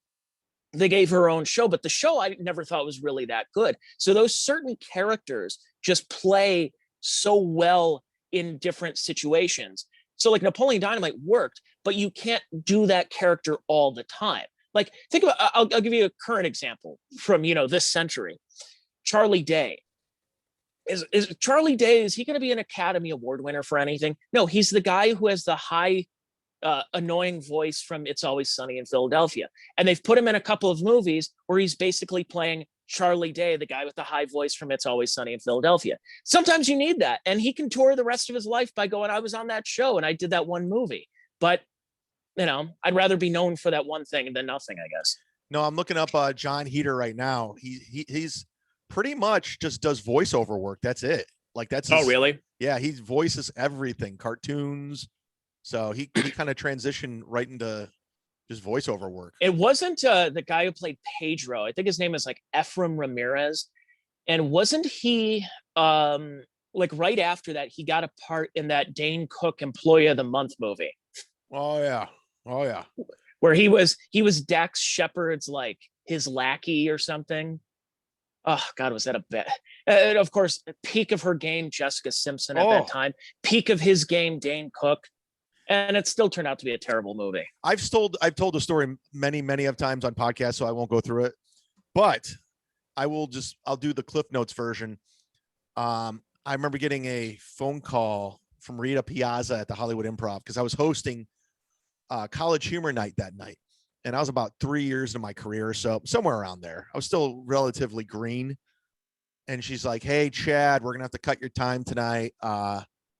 S2: they gave her own show, but the show I never thought was really that good. So those certain characters just play so well in different situations. So like Napoleon Dynamite worked, but you can't do that character all the time. Like think about, I'll give you a current example from, this century. Charlie Day. Is Charlie Day, is he going to be an Academy Award winner for anything? No, he's the guy who has the high annoying voice from It's Always Sunny in Philadelphia. And they've put him in a couple of movies where he's basically playing Charlie Day, the guy with the high voice from It's Always Sunny in Philadelphia. Sometimes you need that. And he can tour the rest of his life by going, I was on that show and I did that one movie. But, I'd rather be known for that one thing than nothing, I guess.
S1: No, I'm looking up John Heater right now. He's pretty much just does voiceover work. That's it. Like that's
S2: Oh, really?
S1: Yeah, he voices everything, cartoons. So he kind of transitioned right into just voiceover work.
S2: It wasn't the guy who played Pedro. I think his name is like Ephraim Ramirez. And wasn't he like right after that, he got a part in that Dane Cook Employee of the Month movie.
S1: Oh yeah. Oh yeah.
S2: Where he was Dax Shepard's like his lackey or something. Oh God, was that a bet? And of course, peak of her game, Jessica Simpson at that time. Peak of his game, Dane Cook. And it still turned out to be a terrible movie.
S1: I've told the story many of times on podcasts, so I won't go through it. But I'll do the Cliff Notes version. I remember getting a phone call from Rita Piazza at the Hollywood Improv because I was hosting College Humor Night that night. And I was about 3 years into my career or so, somewhere around there. I was still relatively green. And she's like, "Hey, Chad, we're going to have to cut your time tonight.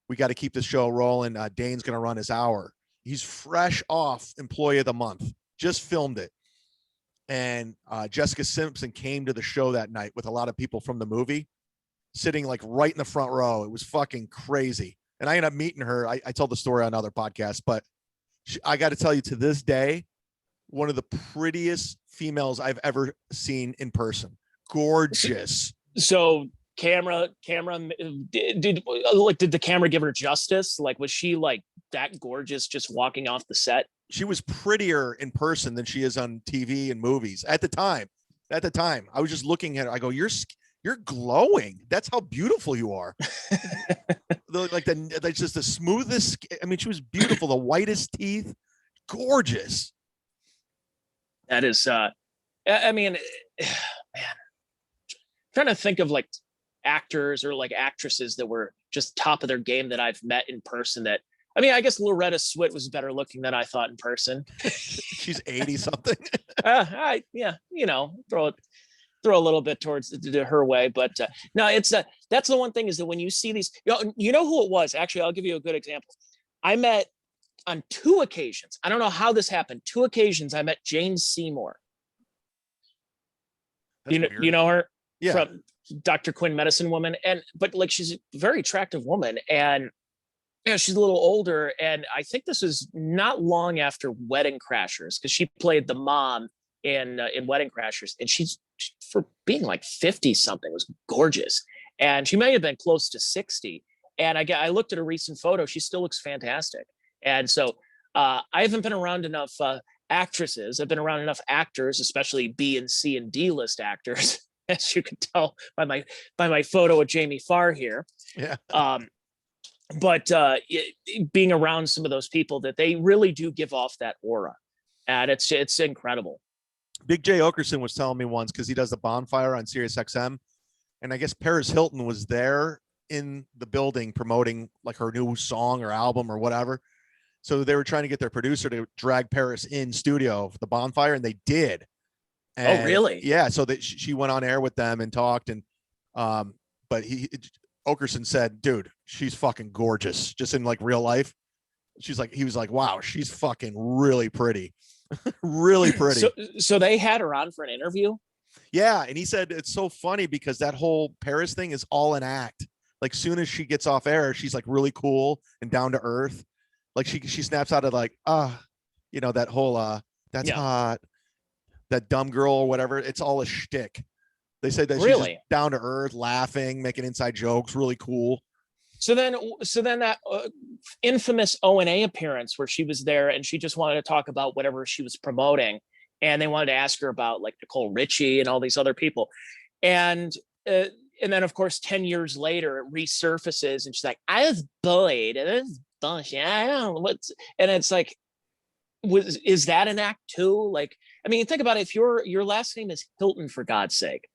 S1: We got to keep the show rolling. Dane's going to run his hour. He's fresh off Employee of the Month. Just filmed it." And Jessica Simpson came to the show that night with a lot of people from the movie sitting like right in the front row. It was fucking crazy. And I ended up meeting her. I told the story on other podcasts, but I got to tell you, to this day, one of the prettiest females I've ever seen in person. Gorgeous.
S2: So camera did the camera give her justice? Like, was she like that gorgeous just walking off the set?
S1: She was prettier in person than she is on TV and movies at the time. I was just looking at her. I go, you're glowing. That's how beautiful you are. That's just the smoothest. I mean, she was beautiful. The whitest teeth, gorgeous.
S2: That is, I mean, man, trying to think of like actors or like actresses that were just top of their game that I've met in person. That, I mean, I guess Loretta Swit was better looking than I thought in person.
S1: She's 80 something.
S2: Throw a little bit towards her way, but no, it's that's the one thing is that when you see these, you know who it was. Actually, I'll give you a good example. I met on 2 occasions. I don't know how this happened. 2 occasions I met Jane Seymour. You know her?
S1: Yeah.
S2: From Dr. Quinn Medicine Woman. But like, she's a very attractive woman, and she's a little older. And I think this was not long after Wedding Crashers, because she played the mom in Wedding Crashers, and she's, for being like 50 something, was gorgeous. And she may have been close to 60. And I looked at a recent photo. She still looks fantastic. And so I haven't been around enough actresses. I've been around enough actors, especially B and C and D list actors, as you can tell by my photo of Jamie Farr here.
S1: Yeah.
S2: But being around some of those people, that they really do give off that aura, and it's incredible.
S1: Big J Okerson was telling me once, because he does the bonfire on Sirius XM, and I guess Paris Hilton was there in the building promoting like her new song or album or whatever. So they were trying to get their producer to drag Paris in studio for the bonfire, and they did.
S2: Oh,
S1: And
S2: really?
S1: yeah, so that she went on air with them and talked, and but Okerson said, dude, she's fucking gorgeous, just in like real life. He was like, wow, she's fucking really pretty. Really pretty.
S2: So they had her on for an interview.
S1: Yeah, and he said it's so funny because that whole Paris thing is all an act. Like, soon as she gets off air, she's like really cool and down to earth. Like she snaps out of like, that whole that's hot, that dumb girl or whatever. It's all a shtick. They said that she's just down to earth, laughing, making inside jokes, really cool.
S2: So then that infamous O&A appearance where she was there and she just wanted to talk about whatever she was promoting, and they wanted to ask her about like Nicole Richie and all these other people, and then of course 10 years later it resurfaces and she's like, I was bullied and this is bullshit. I don't know what's, and it's like, is that an act too? Like, I mean, think about it. If your last name is Hilton, for God's sake,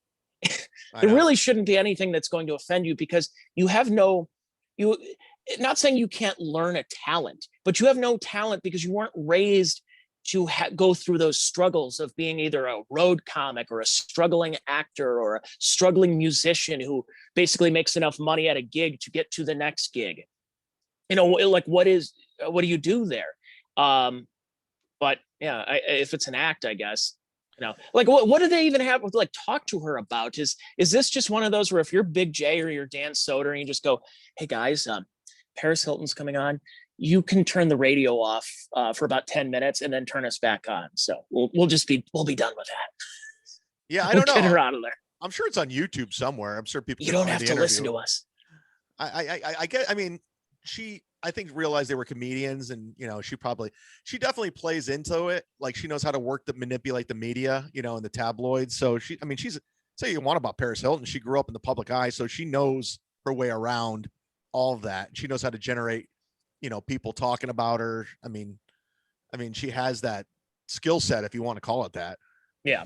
S2: there really shouldn't be anything that's going to offend you, because you have not saying you can't learn a talent, but you have no talent because you weren't raised to go through those struggles of being either a road comic or a struggling actor or a struggling musician who basically makes enough money at a gig to get to the next gig. Like what do you do there? But yeah, if it's an act, I guess, like what do they even have to like talk to her about? Is this just one of those where if you're Big J or you're Dan Soder and you just go, hey guys, Paris Hilton's coming on, you can turn the radio off for about 10 minutes and then turn us back on. So we'll be done with that.
S1: Yeah, I don't know.
S2: Get her out of there.
S1: I'm sure it's on YouTube somewhere. I'm sure people.
S2: You don't have to listen to us.
S1: I think realized they were comedians, and she definitely plays into it. Like, she knows how to manipulate the media, and the tabloids. So she's say you want about Paris Hilton. She grew up in the public eye, so she knows her way around all of that. She knows how to generate, people talking about her. I mean, she has that skill set, if you want to call it that.
S2: Yeah.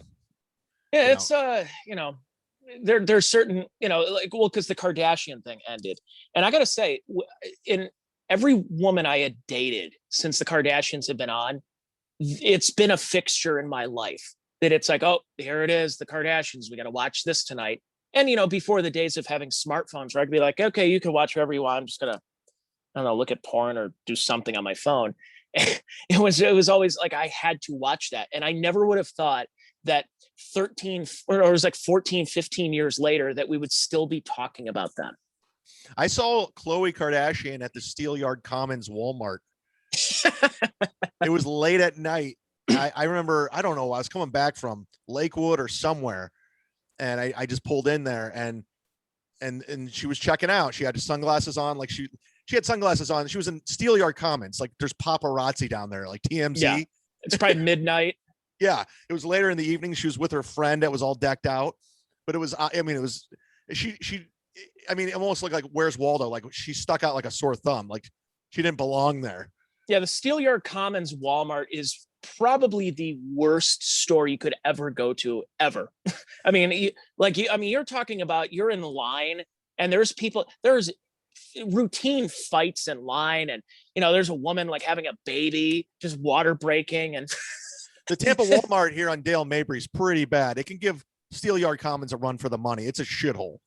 S2: Yeah. It's, there's certain, because the Kardashian thing ended. And I got to say, in every woman I had dated since the Kardashians have been on, it's been a fixture in my life that it's like, oh, here it is, the Kardashians, we got to watch this tonight. And, before the days of having smartphones where I could be like, okay, you can watch whatever you want. I'm just going to, I don't know, look at porn or do something on my phone. It was always like I had to watch that. And I never would have thought that 13 or it was like 14, 15 years later that we would still be talking about them.
S1: I saw Khloe Kardashian at the Steelyard Commons Walmart. It was late at night. I remember, I don't know, I was coming back from Lakewood or somewhere, and I just pulled in there, and she was checking out. She had sunglasses on, like she had sunglasses on. She was in Steelyard Commons. Like, there's paparazzi down there, like TMZ.
S2: Yeah, it's probably midnight.
S1: Yeah, it was later in the evening. She was with her friend that was all decked out, but it was, it almost looked like Where's Waldo? Like, she stuck out like a sore thumb. Like, she didn't belong there.
S2: Yeah, the Steelyard Commons Walmart is probably the worst store you could ever go to, ever. You're talking about, you're in line and there's routine fights in line, and there's a woman like having a baby, just water breaking, and
S1: the Tampa Walmart here on Dale Mabry is pretty bad. It can give Steelyard Commons a run for the money. It's a shithole.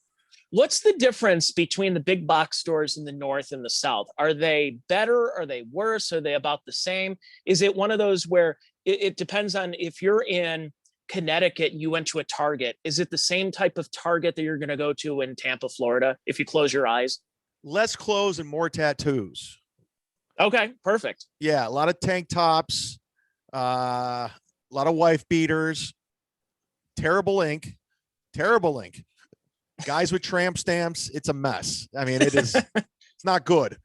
S2: What's the difference between the big box stores in the North and the South? Are they better? Are they worse? Are they about the same? Is it one of those where it depends on, if you're in Connecticut, you went to a Target. Is it the same type of Target that you're going to go to in Tampa, Florida, if you close your eyes?
S1: Less clothes and more tattoos.
S2: Okay, perfect.
S1: Yeah, a lot of tank tops, a lot of wife beaters, terrible ink. Guys with tramp stamps. It's a mess. I mean, it is. It's not good.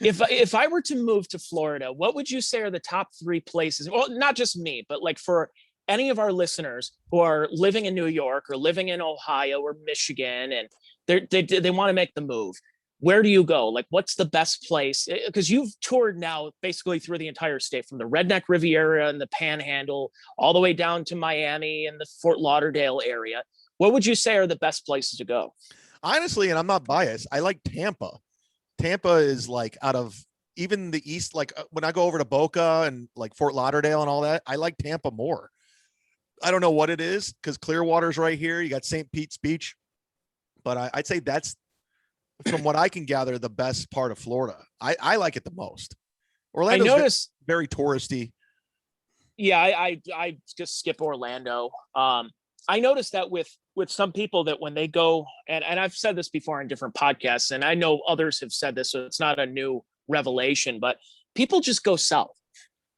S2: If I were to move to Florida, what would you say are the top 3 places? Well, not just me, but like for any of our listeners who are living in New York or living in Ohio or Michigan, and they want to make the move. where do you go? Like, what's the best place? Because you've toured now basically through the entire state, from the Redneck Riviera and the Panhandle all the way down to Miami and the Fort Lauderdale area. What would you say are the best places to go?
S1: Honestly, and I'm not biased, I like Tampa. Tampa is like, out of even the East, like when I go over to Boca and like Fort Lauderdale and all that, I like Tampa more. I don't know what it is, because Clearwater's right here. You got St. Pete's Beach, but I'd say that's, from what I can gather, the best part of Florida. I like it the most. Orlando's
S2: I noticed
S1: very touristy.
S2: Yeah, I just skip Orlando. I noticed that with some people, that when they go, and I've said this before in different podcasts, and I know others have said this, so it's not a new revelation, but people just go south.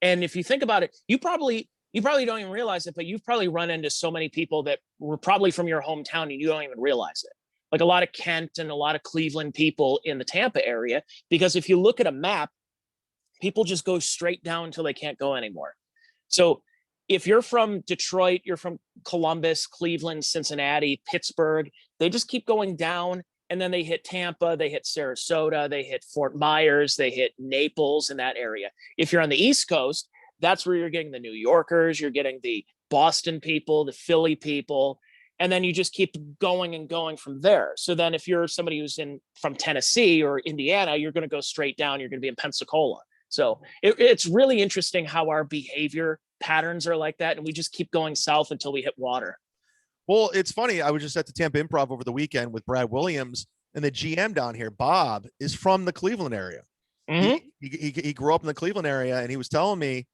S2: And if you think about it, you probably don't even realize it, but you've probably run into so many people that were probably from your hometown and you don't even realize it. Like a lot of Kent and a lot of Cleveland people in the Tampa area, because if you look at a map, people just go straight down until they can't go anymore. So if you're from Detroit, you're from Columbus, Cleveland, Cincinnati, Pittsburgh, they just keep going down, and then they hit Tampa, they hit Sarasota, they hit Fort Myers, they hit Naples, in that area. If you're on the East Coast, that's where you're getting the New Yorkers, you're getting the Boston people, the Philly people, and then you just keep going and going from there. So then if you're somebody who's from Tennessee or Indiana, you're going to go straight down, you're going to be in Pensacola. So it's really interesting how our behavior patterns are like that, and we just keep going south until we hit water.
S1: Well, it's funny. I was just at the Tampa Improv over the weekend with Brad Williams, and the GM down here, Bob, is from the Cleveland area.
S2: Mm-hmm.
S1: He grew up in the Cleveland area, and he was telling me,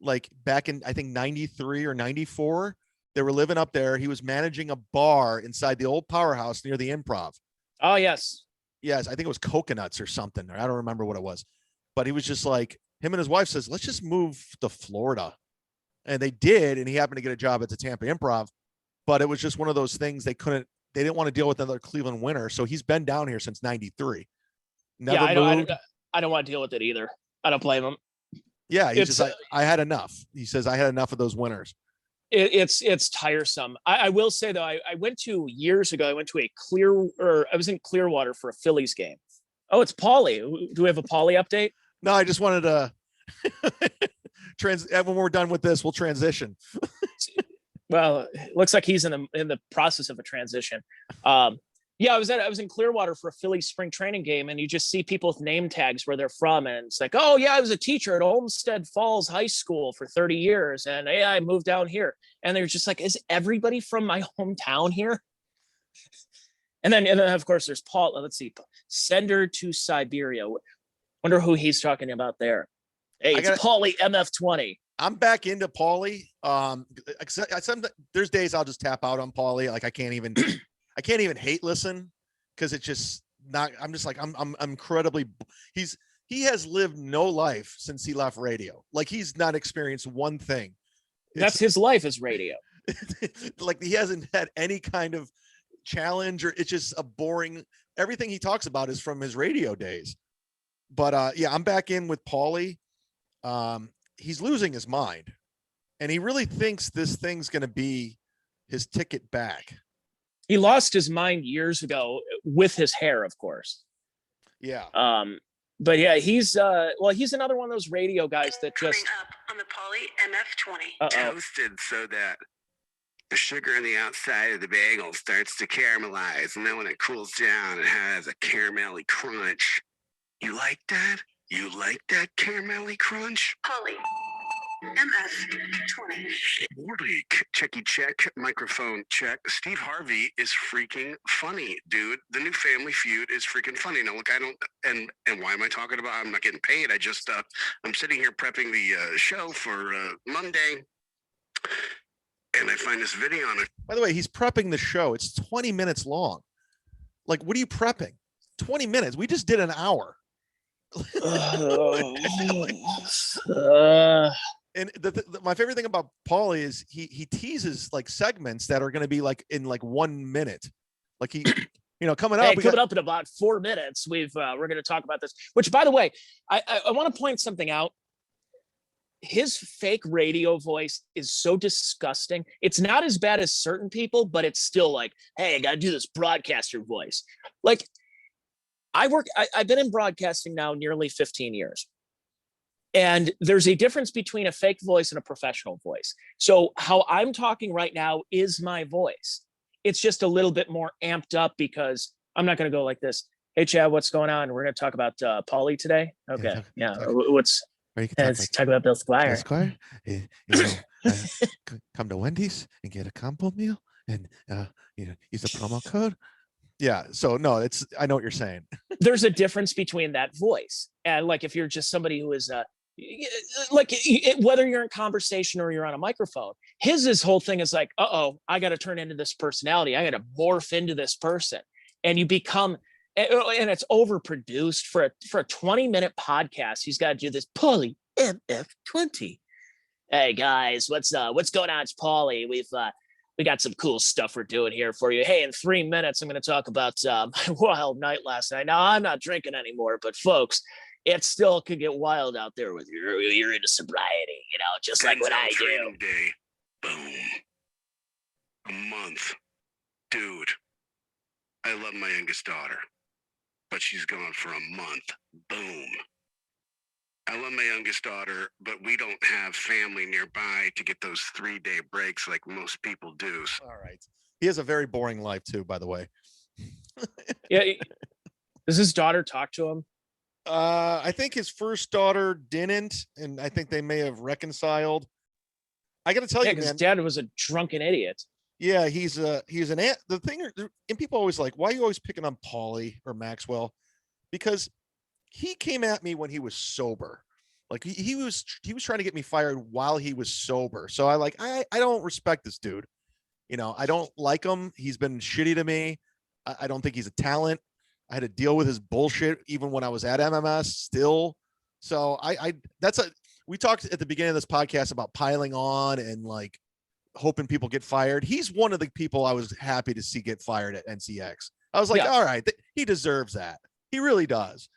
S1: like, back in, I think, 93 or 94, they were living up there. He was managing a bar inside the old Powerhouse near the Improv.
S2: Oh, yes.
S1: Yes, I think it was Coconuts or something. I don't remember what it was. But he was just like, him and his wife says, let's just move to Florida. And they did, and he happened to get a job at the Tampa Improv. But it was just one of those things they didn't want to deal with another Cleveland winter. So he's been down here since 93. Never moved.
S2: I don't want to deal with it either. I don't blame him.
S1: Yeah, he's just like, I had enough. He says, I had enough of those winters.
S2: It's tiresome. I will say, though, I went to years ago, I was in Clearwater for a Phillies game. Oh, it's Paulie. Do we have a Paulie update?
S1: No, I just wanted to when we're done with this, we'll transition.
S2: Well, it looks like he's in the process of a transition. Yeah, I was in Clearwater for a Phillies spring training game, and you just see people with name tags where they're from, and it's like, oh yeah, I was a teacher at Olmsted Falls High School for 30 years, and yeah, I moved down here. And they're just like, is everybody from my hometown here? And then of course there's Paul. Let's see, Sender to Siberia. Wonder who he's talking about there. Hey, it's Paulie MF20.
S1: I'm back into Paulie. There's days I'll just tap out on Paulie. Like I can't even hate listen, because it's just not. I'm just like, I'm incredibly. He has lived no life since he left radio. Like he's not experienced one thing.
S2: That's his life is radio.
S1: Like he hasn't had any kind of challenge, or it's just a boring. Everything he talks about is from his radio days. But yeah, I'm back in with Paulie. He's losing his mind, and he really thinks this thing's going to be his ticket back.
S2: He lost his mind years ago with his hair, of course.
S1: Yeah.
S2: But yeah, he's another one of those radio guys that just
S3: coming up on the Paulie MF20. Toasted so that the sugar on the outside of the bagel starts to caramelize, and then when it cools down, it has a caramelly crunch. You like that? You like that caramelly crunch? Paulie MF20. Morley, checky check, microphone check. Steve Harvey is freaking funny, dude. The new Family Feud is freaking funny. Now, look, I don't, and why am I talking about? I'm not getting paid. I just, I'm sitting here prepping the show for Monday, and I find this video on it.
S1: By the way, he's prepping the show. It's 20 minutes long. Like, what are you prepping? 20 minutes. We just did an hour. And my favorite thing about Paulie is he teases like segments that are going to be like in like 1 minute. Like he, coming up.
S2: Coming up in about 4 minutes, we're going to talk about this. Which, by the way, I want to point something out. His fake radio voice is so disgusting. It's not as bad as certain people, but it's still like, hey, I got to do this broadcaster voice. Like, I've been in broadcasting now nearly 15 years. And there's a difference between a fake voice and a professional voice. So how I'm talking right now is my voice. It's just a little bit more amped up because I'm not going to go like this. Hey, Chad, what's going on? We're going to talk about Paulie today. Okay. Yeah. What's let's talk about Bill Squire.
S1: Bill Squire, come to Wendy's and get a combo meal and use the promo code. Yeah. So no, I know what you're saying.
S2: There's a difference between that voice and like if you're just somebody who is like whether you're in conversation or you're on a microphone, his whole thing is like, I got to turn into this personality. I got to morph into this person, and you become, and it's overproduced for a 20-minute podcast. He's got to do this Paulie MF20. Hey guys, what's going on? It's Paulie. We got some cool stuff we're doing here for you. Hey, in 3 minutes, I'm going to talk about my wild night last night. Now, I'm not drinking anymore, but folks, it still could get wild out there with you're into sobriety, just like what I do.
S3: Day. Boom. A month. Dude, I love my youngest daughter, but she's gone for a month. Boom. I love my youngest daughter, but we don't have family nearby to get those 3-day breaks like most people do.
S1: All right. He has a very boring life too, by the way.
S2: Yeah. Does his daughter talk to him?
S1: I think his first daughter didn't, and I think they may have reconciled. I got to tell you, man,
S2: his dad was a drunken idiot.
S1: Yeah, he's an ant. The thing, and people always like, why are you always picking on Paulie or Maxwell? Because he came at me when he was sober. Like he was trying to get me fired while he was sober. So I don't respect this dude. I don't like him. He's been shitty to me. I don't think he's a talent. I had to deal with his bullshit even when I was at MMS still. So we talked at the beginning of this podcast about piling on and like hoping people get fired. He's one of the people I was happy to see get fired at NCX. I was like, all right, he deserves that. He really does.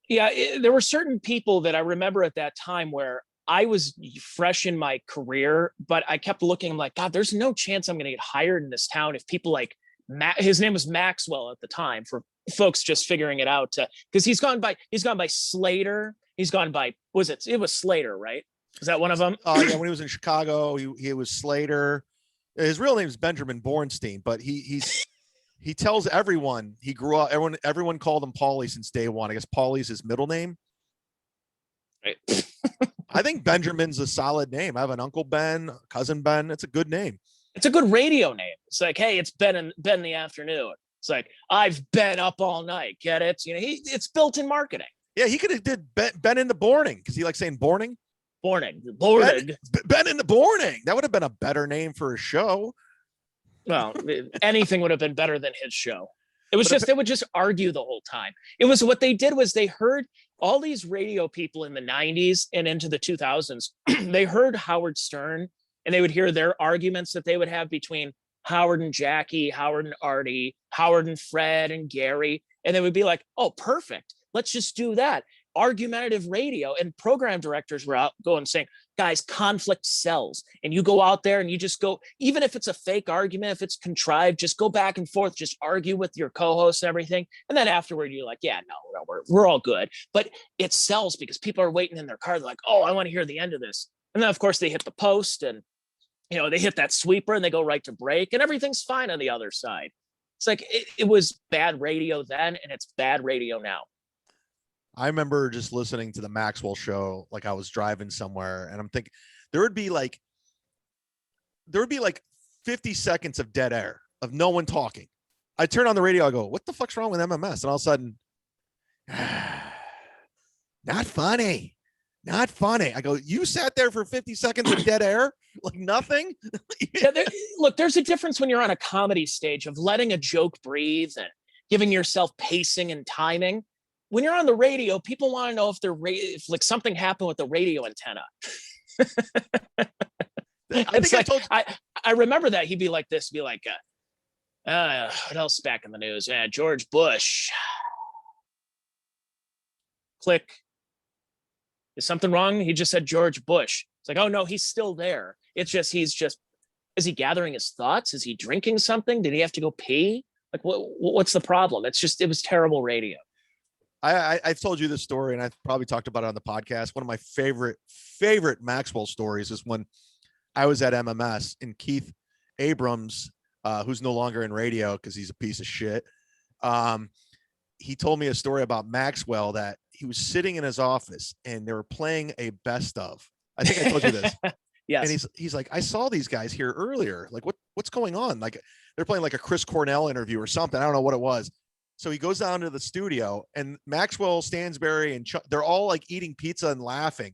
S2: Yeah, there were certain people that I remember at that time where I was fresh in my career, but I kept looking, I'm like, God, there's no chance I'm going to get hired in this town if people like his name was Maxwell at the time, for folks just figuring it out, because he's gone by Slater. He's gone by, it was Slater, right? Is that one of them?
S1: Oh yeah, when he was in Chicago, he was Slater. His real name is Benjamin Bornstein, but he tells everyone he grew up. Everyone called him Paulie since day one. I guess Paulie's his middle name.
S2: Right.
S1: I think Benjamin's a solid name. I have an uncle Ben, cousin Ben. It's a good name.
S2: It's a good radio name. It's like, hey, it's Ben in the afternoon. It's like, I've been up all night. Get it? It's built-in marketing.
S1: Yeah, he could have did Ben in the morning because he likes saying morning.
S2: Morning.
S1: Ben in the morning. That would have been a better name for a show.
S2: Well, anything would have been better than his show. It was they would just argue the whole time. It was what they did was they heard all these radio people in the 90s and into the 2000s. They heard Howard Stern, and they would hear their arguments that they would have between Howard and Jackie, Howard and Artie, Howard and Fred and Gary. And they would be like, oh, perfect. Let's just do that. Argumentative radio. And program directors were out going saying, guys, conflict sells. And you go out there and you just go, even if it's a fake argument, if it's contrived, just go back and forth, just argue with your co-hosts and everything. And then afterward, you're like, yeah, no, we're all good. But it sells because people are waiting in their car. They're like, oh, I want to hear the end of this. And then, of course, they hit the post and, they hit that sweeper and they go right to break and everything's fine on the other side. It's like, it was bad radio then and it's bad radio now.
S1: I remember just listening to the Maxwell show, like I was driving somewhere and I'm thinking there would be like 50 seconds of dead air of no one talking. I turn on the radio. I go, what the fuck's wrong with MMS? And all of a sudden, not funny. I go, you sat there for 50 seconds of dead air, like nothing.
S2: Yeah, look, there's a difference when you're on a comedy stage of letting a joke breathe and giving yourself pacing and timing. When you're on the radio, people want to know if like something happened with the radio antenna. I remember that he'd be like this, be like, what else back in the news? George Bush. Click. Is something wrong? He just said George Bush. It's like, oh no, he's still there. It's just, is he gathering his thoughts? Is he drinking something? Did he have to go pee? Like, what's the problem? It was terrible radio.
S1: I've told you this story, and I've probably talked about it on the podcast. One of my favorite Maxwell stories is when I was at MMS and Keith Abrams, who's no longer in radio because he's a piece of shit. He told me a story about Maxwell that he was sitting in his office and they were playing a best of. I think I told you this.
S2: Yes.
S1: And he's like, I saw these guys here earlier. Like, what's going on? Like, they're playing like a Chris Cornell interview or something. I don't know what it was. So he goes down to the studio, and Maxwell, Stansberry, and they're all like eating pizza and laughing.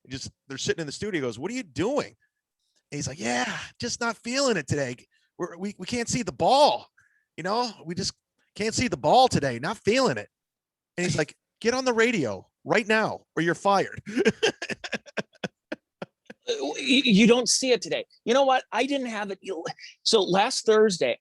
S1: They're sitting in the studio. He goes, "What are you doing?" And he's like, "Yeah, just not feeling it today. We can't see the ball. We just can't see the ball today. Not feeling it." And he's like, "Get on the radio right now, or you're fired."
S2: You don't see it today. You know what? I didn't have it. So last Thursday,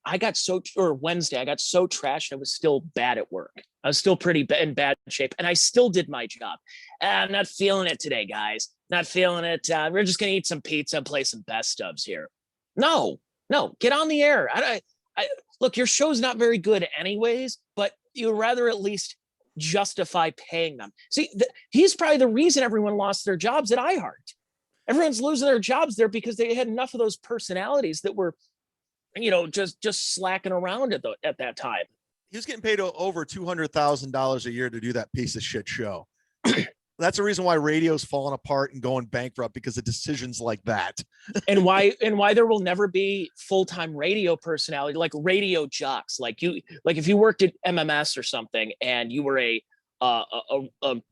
S2: or Wednesday, I got so trashed. I was still bad at work. I was still pretty in bad shape, and I still did my job. I'm not feeling it today, guys. Not feeling it. We're just going to eat some pizza and play some best ofs here. No, get on the air. I look, your show's not very good anyways, but you'd rather at least justify paying them. See, he's probably the reason everyone lost their jobs at iHeart. Everyone's losing their jobs there because they had enough of those personalities that were, just slacking around at that time.
S1: He was getting paid over $200,000 a year to do that piece of shit show. That's the reason why radio's falling apart and going bankrupt, because of decisions like that.
S2: and why there will never be full-time radio personality, like radio jocks. Like if you worked at MMS or something and you were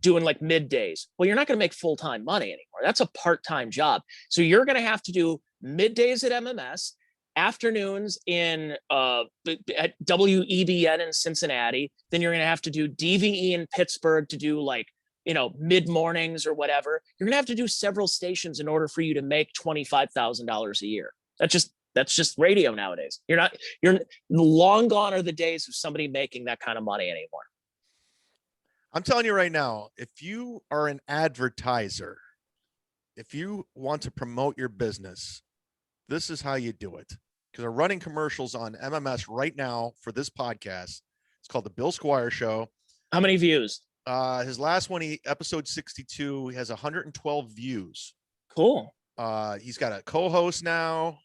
S2: doing like middays, well, you're not going to make full-time money anymore. That's a part-time job. So you're going to have to do middays at MMS, afternoons at WEBN in Cincinnati. Then you're going to have to do DVE in Pittsburgh to do like, mid mornings or whatever. You're going to have to do several stations in order for you to make $25,000 a year. That's just radio nowadays. You're long gone are the days of somebody making that kind of money anymore.
S1: I'm telling you right now, if you are an advertiser, if you want to promote your business, this is how you do it. Because they're running commercials on MMS right now for this podcast. It's called The Bill Squire Show.
S2: How many views?
S1: His last one, episode 62, he has 112 views.
S2: Cool.
S1: He's got a co-host now.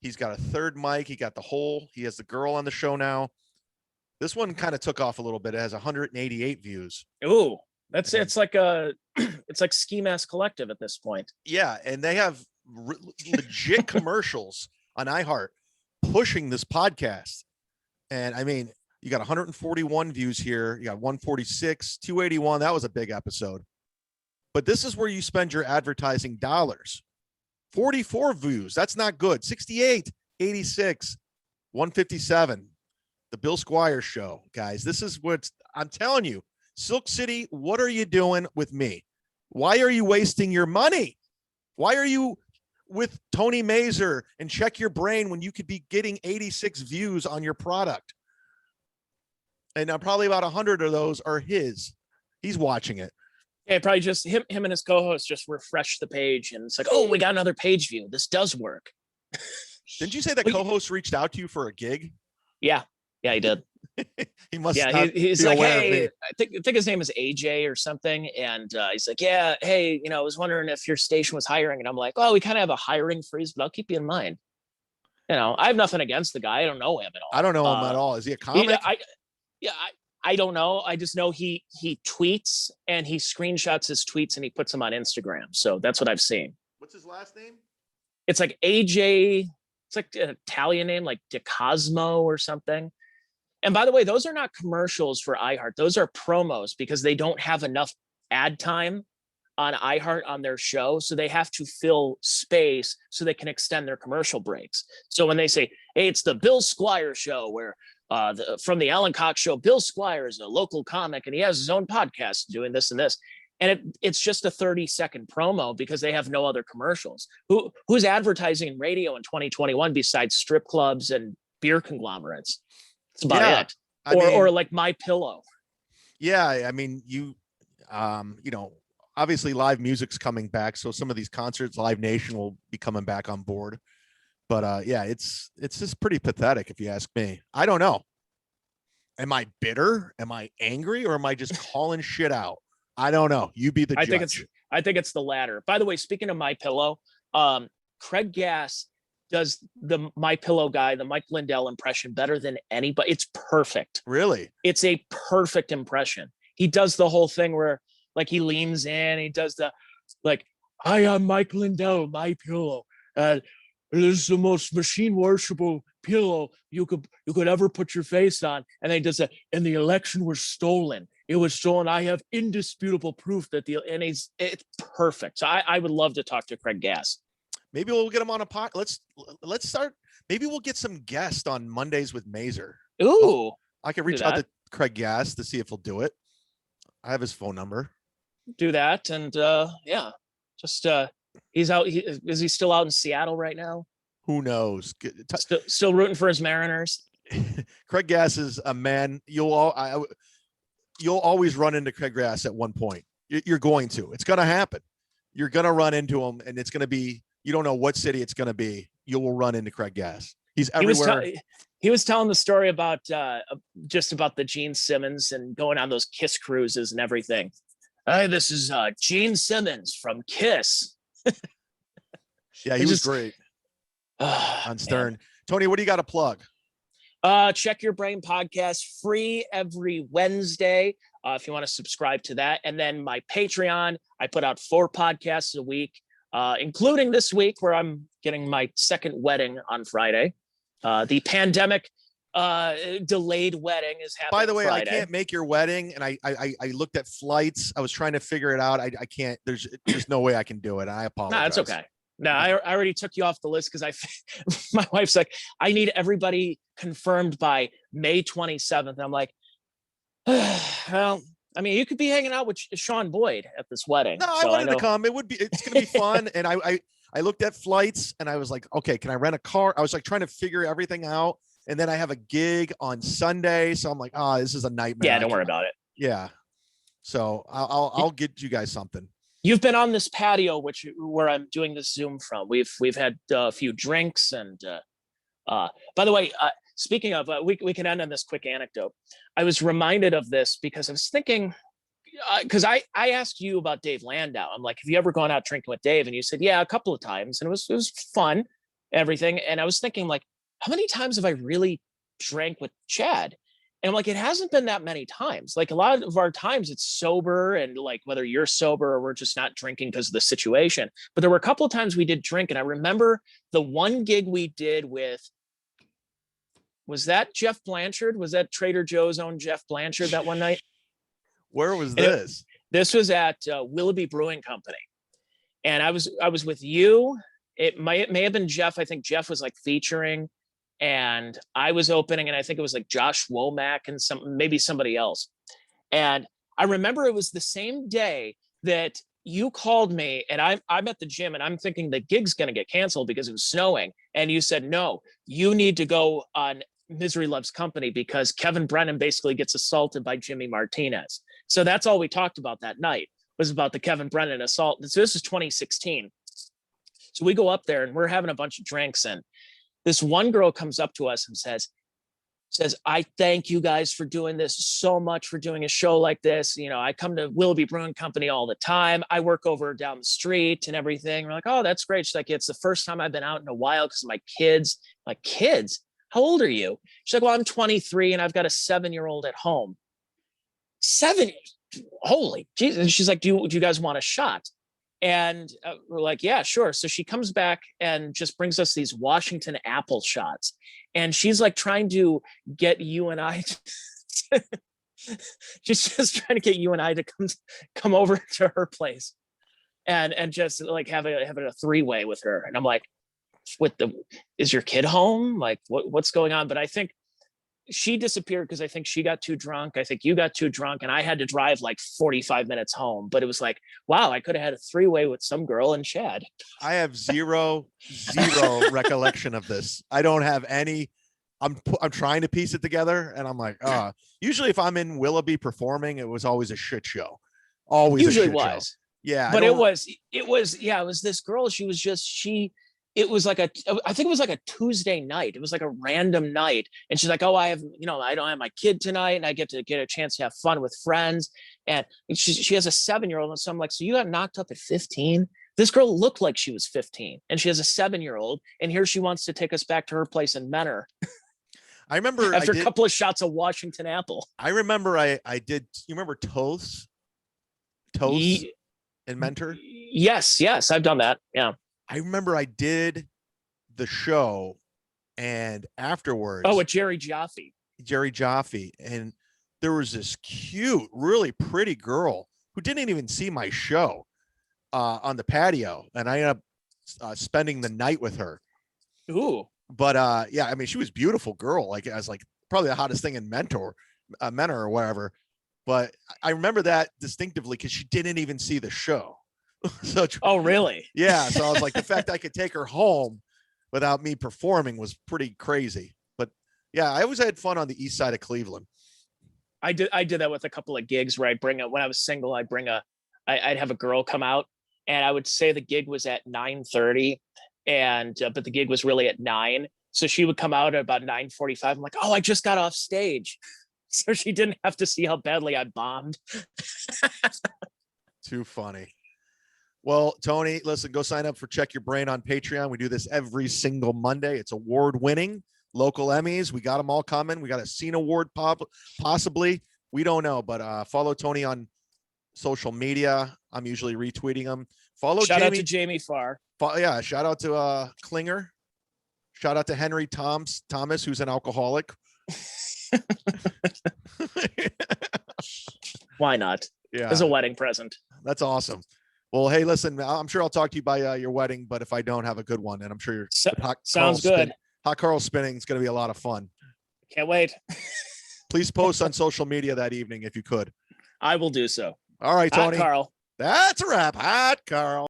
S1: He's got a third mic. He has the girl on the show now. This one kind of took off a little bit. It has 188 views.
S2: Ooh, it's like Ski Mask Collective at this point.
S1: Yeah, and they have legit commercials on iHeart pushing this podcast. And I mean, you got 141 views here. You got 146, 281. That was a big episode. But this is where you spend your advertising dollars. 44 views. That's not good. 68, 86, 157. The Bill Squire Show, guys. This is what I'm telling you. Silk City, what are you doing with me? Why are you wasting your money? Why are you with Tony Mazur and Check Your Brain when you could be getting 86 views on your product? And probably about 100 of those are his. He's watching it.
S2: Yeah, probably just him and his co-host just refresh the page, and it's like, oh, we got another page view. This does work.
S1: Didn't you say that co-host reached out to you for a gig?
S2: Yeah, he did.
S1: He must.
S2: Yeah, he's like, hey, I think his name is AJ or something, and he's like, yeah, hey, I was wondering if your station was hiring, and I'm like, oh, we kind of have a hiring freeze, but I'll keep you in mind. I have nothing against the guy. I don't know him at all.
S1: I don't know him at all. Is he a comic?
S2: I don't know. I just know he tweets and he screenshots his tweets and he puts them on Instagram. So that's what I've seen.
S1: What's his last name?
S2: It's like AJ. It's like an Italian name, like De Cosmo or something. And by the way, those are not commercials for iHeart. Those are promos because they don't have enough ad time on iHeart on their show. So they have to fill space so they can extend their commercial breaks. So when they say, hey, it's the Bill Squire Show, where from the Alan Cox Show, Bill Squire is a local comic and he has his own podcast doing this and this. And it's just a 30-second promo because they have no other commercials. Who's advertising in radio in 2021 besides strip clubs and beer conglomerates? That's about it. Or like My Pillow.
S1: Yeah, I mean, obviously live music's coming back, so some of these concerts, Live Nation will be coming back on board. But it's just pretty pathetic if you ask me. I don't know. Am I bitter? Am I angry? Or am I just calling shit out? I don't know. You be the judge.
S2: I think it's the latter. By the way, speaking of My Pillow, Craig Gass does the My Pillow guy, the Mike Lindell impression better than anybody. It's perfect.
S1: Really?
S2: It's a perfect impression. He does the whole thing where like he leans in, he does the like, I am Mike Lindell, My Pillow. This is the most machine worshipable pillow you could ever put your face on. And then he does that, and the election was stolen. It was stolen. I have indisputable proof that it's perfect. So I would love to talk to Craig Gass.
S1: Maybe we'll get him on a pod. Let's start. Maybe we'll get some guests on Mondays with Mazur.
S2: Ooh,
S1: I can reach out to Craig Gass to see if he'll do it. I have his phone number.
S2: Do that. And yeah, just he's out. Is he still out in Seattle right now?
S1: Who knows?
S2: Still rooting for his Mariners.
S1: Craig Gass is a man. You'll always run into Craig Gass at one point. You're going to. It's going to happen. You're going to run into him, and it's going to be. You don't know what city it's going to be. You will run into Craig Gass. He's everywhere.
S2: He was telling the story about just about the Gene Simmons and going on those Kiss cruises and everything. Hey, this is Gene Simmons from Kiss.
S1: Yeah, he was great on Stern. Man. Tony, what do you got to plug?
S2: Check Your Brain podcast, free every Wednesday. If you want to subscribe to that. And then my Patreon, I put out 4 podcasts a week, including this week where I'm getting my second wedding on Friday. The pandemic delayed wedding is happening.
S1: By the way,
S2: Friday.
S1: I can't make your wedding, and I looked at flights. I was trying to figure it out. I can't. There's no way I can do it. I apologize.
S2: No, it's okay. No, I already took you off the list because my wife's like, I need everybody confirmed by May 27th. And I'm like, well, I mean, you could be hanging out with Sean Boyd at this wedding.
S1: No, I wanted to come. It's going to be fun. And I looked at flights and I was like, okay, can I rent a car? I was like trying to figure everything out. And then I have a gig on Sunday. So I'm like, this is a nightmare.
S2: Yeah, don't worry about it.
S1: Yeah. So I'll get you guys something.
S2: You've been on this patio, where I'm doing this Zoom from. We've had a few drinks, and by the way, speaking of, we can end on this quick anecdote. I was reminded of this because I was thinking, because I asked you about Dave Landau. I'm like, have you ever gone out drinking with Dave? And you said, yeah, a couple of times, and it was fun, everything. And I was thinking, like, how many times have I really drank with Chad? And I'm like, it hasn't been that many times. Like a lot of our times it's sober, and like whether you're sober or we're just not drinking because of the situation. But there were a couple of times we did drink. And I remember the one gig we did was that Jeff Blanchard? Was that Trader Joe's own Jeff Blanchard that one night?
S1: Where was this?
S2: This was at Willoughby Brewing Company. And I was with you. It may have been Jeff. I think Jeff was like featuring, and I was opening, and I think it was like Josh Womack and maybe somebody else. And I remember it was the same day that you called me, and I'm at the gym, and I'm thinking the gig's going to get canceled because it was snowing. And you said, no, you need to go on Misery Loves Company because Kevin Brennan basically gets assaulted by Jimmy Martinez. So that's all we talked about that night, was about the Kevin Brennan assault. So this is 2016. So we go up there and we're having a bunch of drinks, and this one girl comes up to us and says, I thank you guys for doing this so much, for doing a show like this. You know, I come to Willoughby Brewing Company all the time. I work over down the street and everything. We're like, oh, that's great. She's like, it's the first time I've been out in a while because of my kids. I'm like, kids? How old are you? She's like, well, I'm 23 and I've got a 7-year-old at home. 7? Holy Jesus. And she's like, do you guys want a shot? And we're like, yeah, sure. So she comes back and just brings us these Washington apple shots. And she's like trying to get you and I, she's just trying to get you and I to come over to her place and just like have a 3-way with her. And I'm like, is your kid home? Like what's going on? But I think she disappeared because I think she got too drunk. I think you got too drunk, and I had to drive like 45 minutes home. But it was like, wow, I could have had a 3-way with some girl and Chad.
S1: I have zero recollection of this. I don't have any. I'm trying to piece it together, and I'm like, usually if I'm in Willoughby performing, it was always a shit show. Always
S2: usually
S1: a shit
S2: was.
S1: Show. Yeah,
S2: but it was this girl. She was just it was like I think it was like a Tuesday night. It was like a random night. And she's like, oh, I don't have my kid tonight. And I get a chance to have fun with friends. And she has a 7-year-old. And so I'm like, so you got knocked up at 15? This girl looked like she was 15 and she has a 7-year-old. And here she wants to take us back to her place in Menor.
S1: I remember
S2: after a couple of shots of Washington Apple.
S1: I remember I did. You remember Toast and Mentor?
S2: Yes. I've done that. Yeah.
S1: I remember I did the show, and afterwards,
S2: with Jerry Jaffe,
S1: and there was this cute, really pretty girl who didn't even see my show on the patio, and I ended up spending the night with her.
S2: Ooh.
S1: But yeah, I mean, she was a beautiful girl. Like, I was like probably the hottest thing in Menor or whatever. But I remember that distinctively because she didn't even see the show. So,
S2: oh, really?
S1: Yeah. So I was like, the fact I could take her home without me performing was pretty crazy. But yeah, I always had fun on the east side of Cleveland.
S2: I did that with a couple of gigs where when I was single, I'd have a girl come out, and I would say the gig was at 9:30, but the gig was really at 9. So she would come out at about 9:45. I'm like, oh, I just got off stage. So she didn't have to see how badly I bombed.
S1: Too funny. Well, Tony, listen, go sign up for Check Your Brain on Patreon. We do this every single Monday. It's award-winning. Local Emmys. We got them all coming. We got a Scene Award possibly. We don't know, but follow Tony on social media. I'm usually retweeting them.
S2: Shout out to Jamie Farr.
S1: Yeah, shout out to Klinger. Shout out to Henry Thomas, who's an alcoholic.
S2: Why not?
S1: Yeah,
S2: as a wedding present.
S1: That's awesome. Well, hey, listen, I'm sure I'll talk to you by your wedding, but if I don't, have a good one, and I'm sure you're
S2: sounds good.
S1: Hot Carl spinning is going to be a lot of fun.
S2: Can't wait.
S1: Please post on social media that evening if you could.
S2: I will do so.
S1: All right, Tony.
S2: Hot Carl.
S1: That's a wrap. Hot Carl.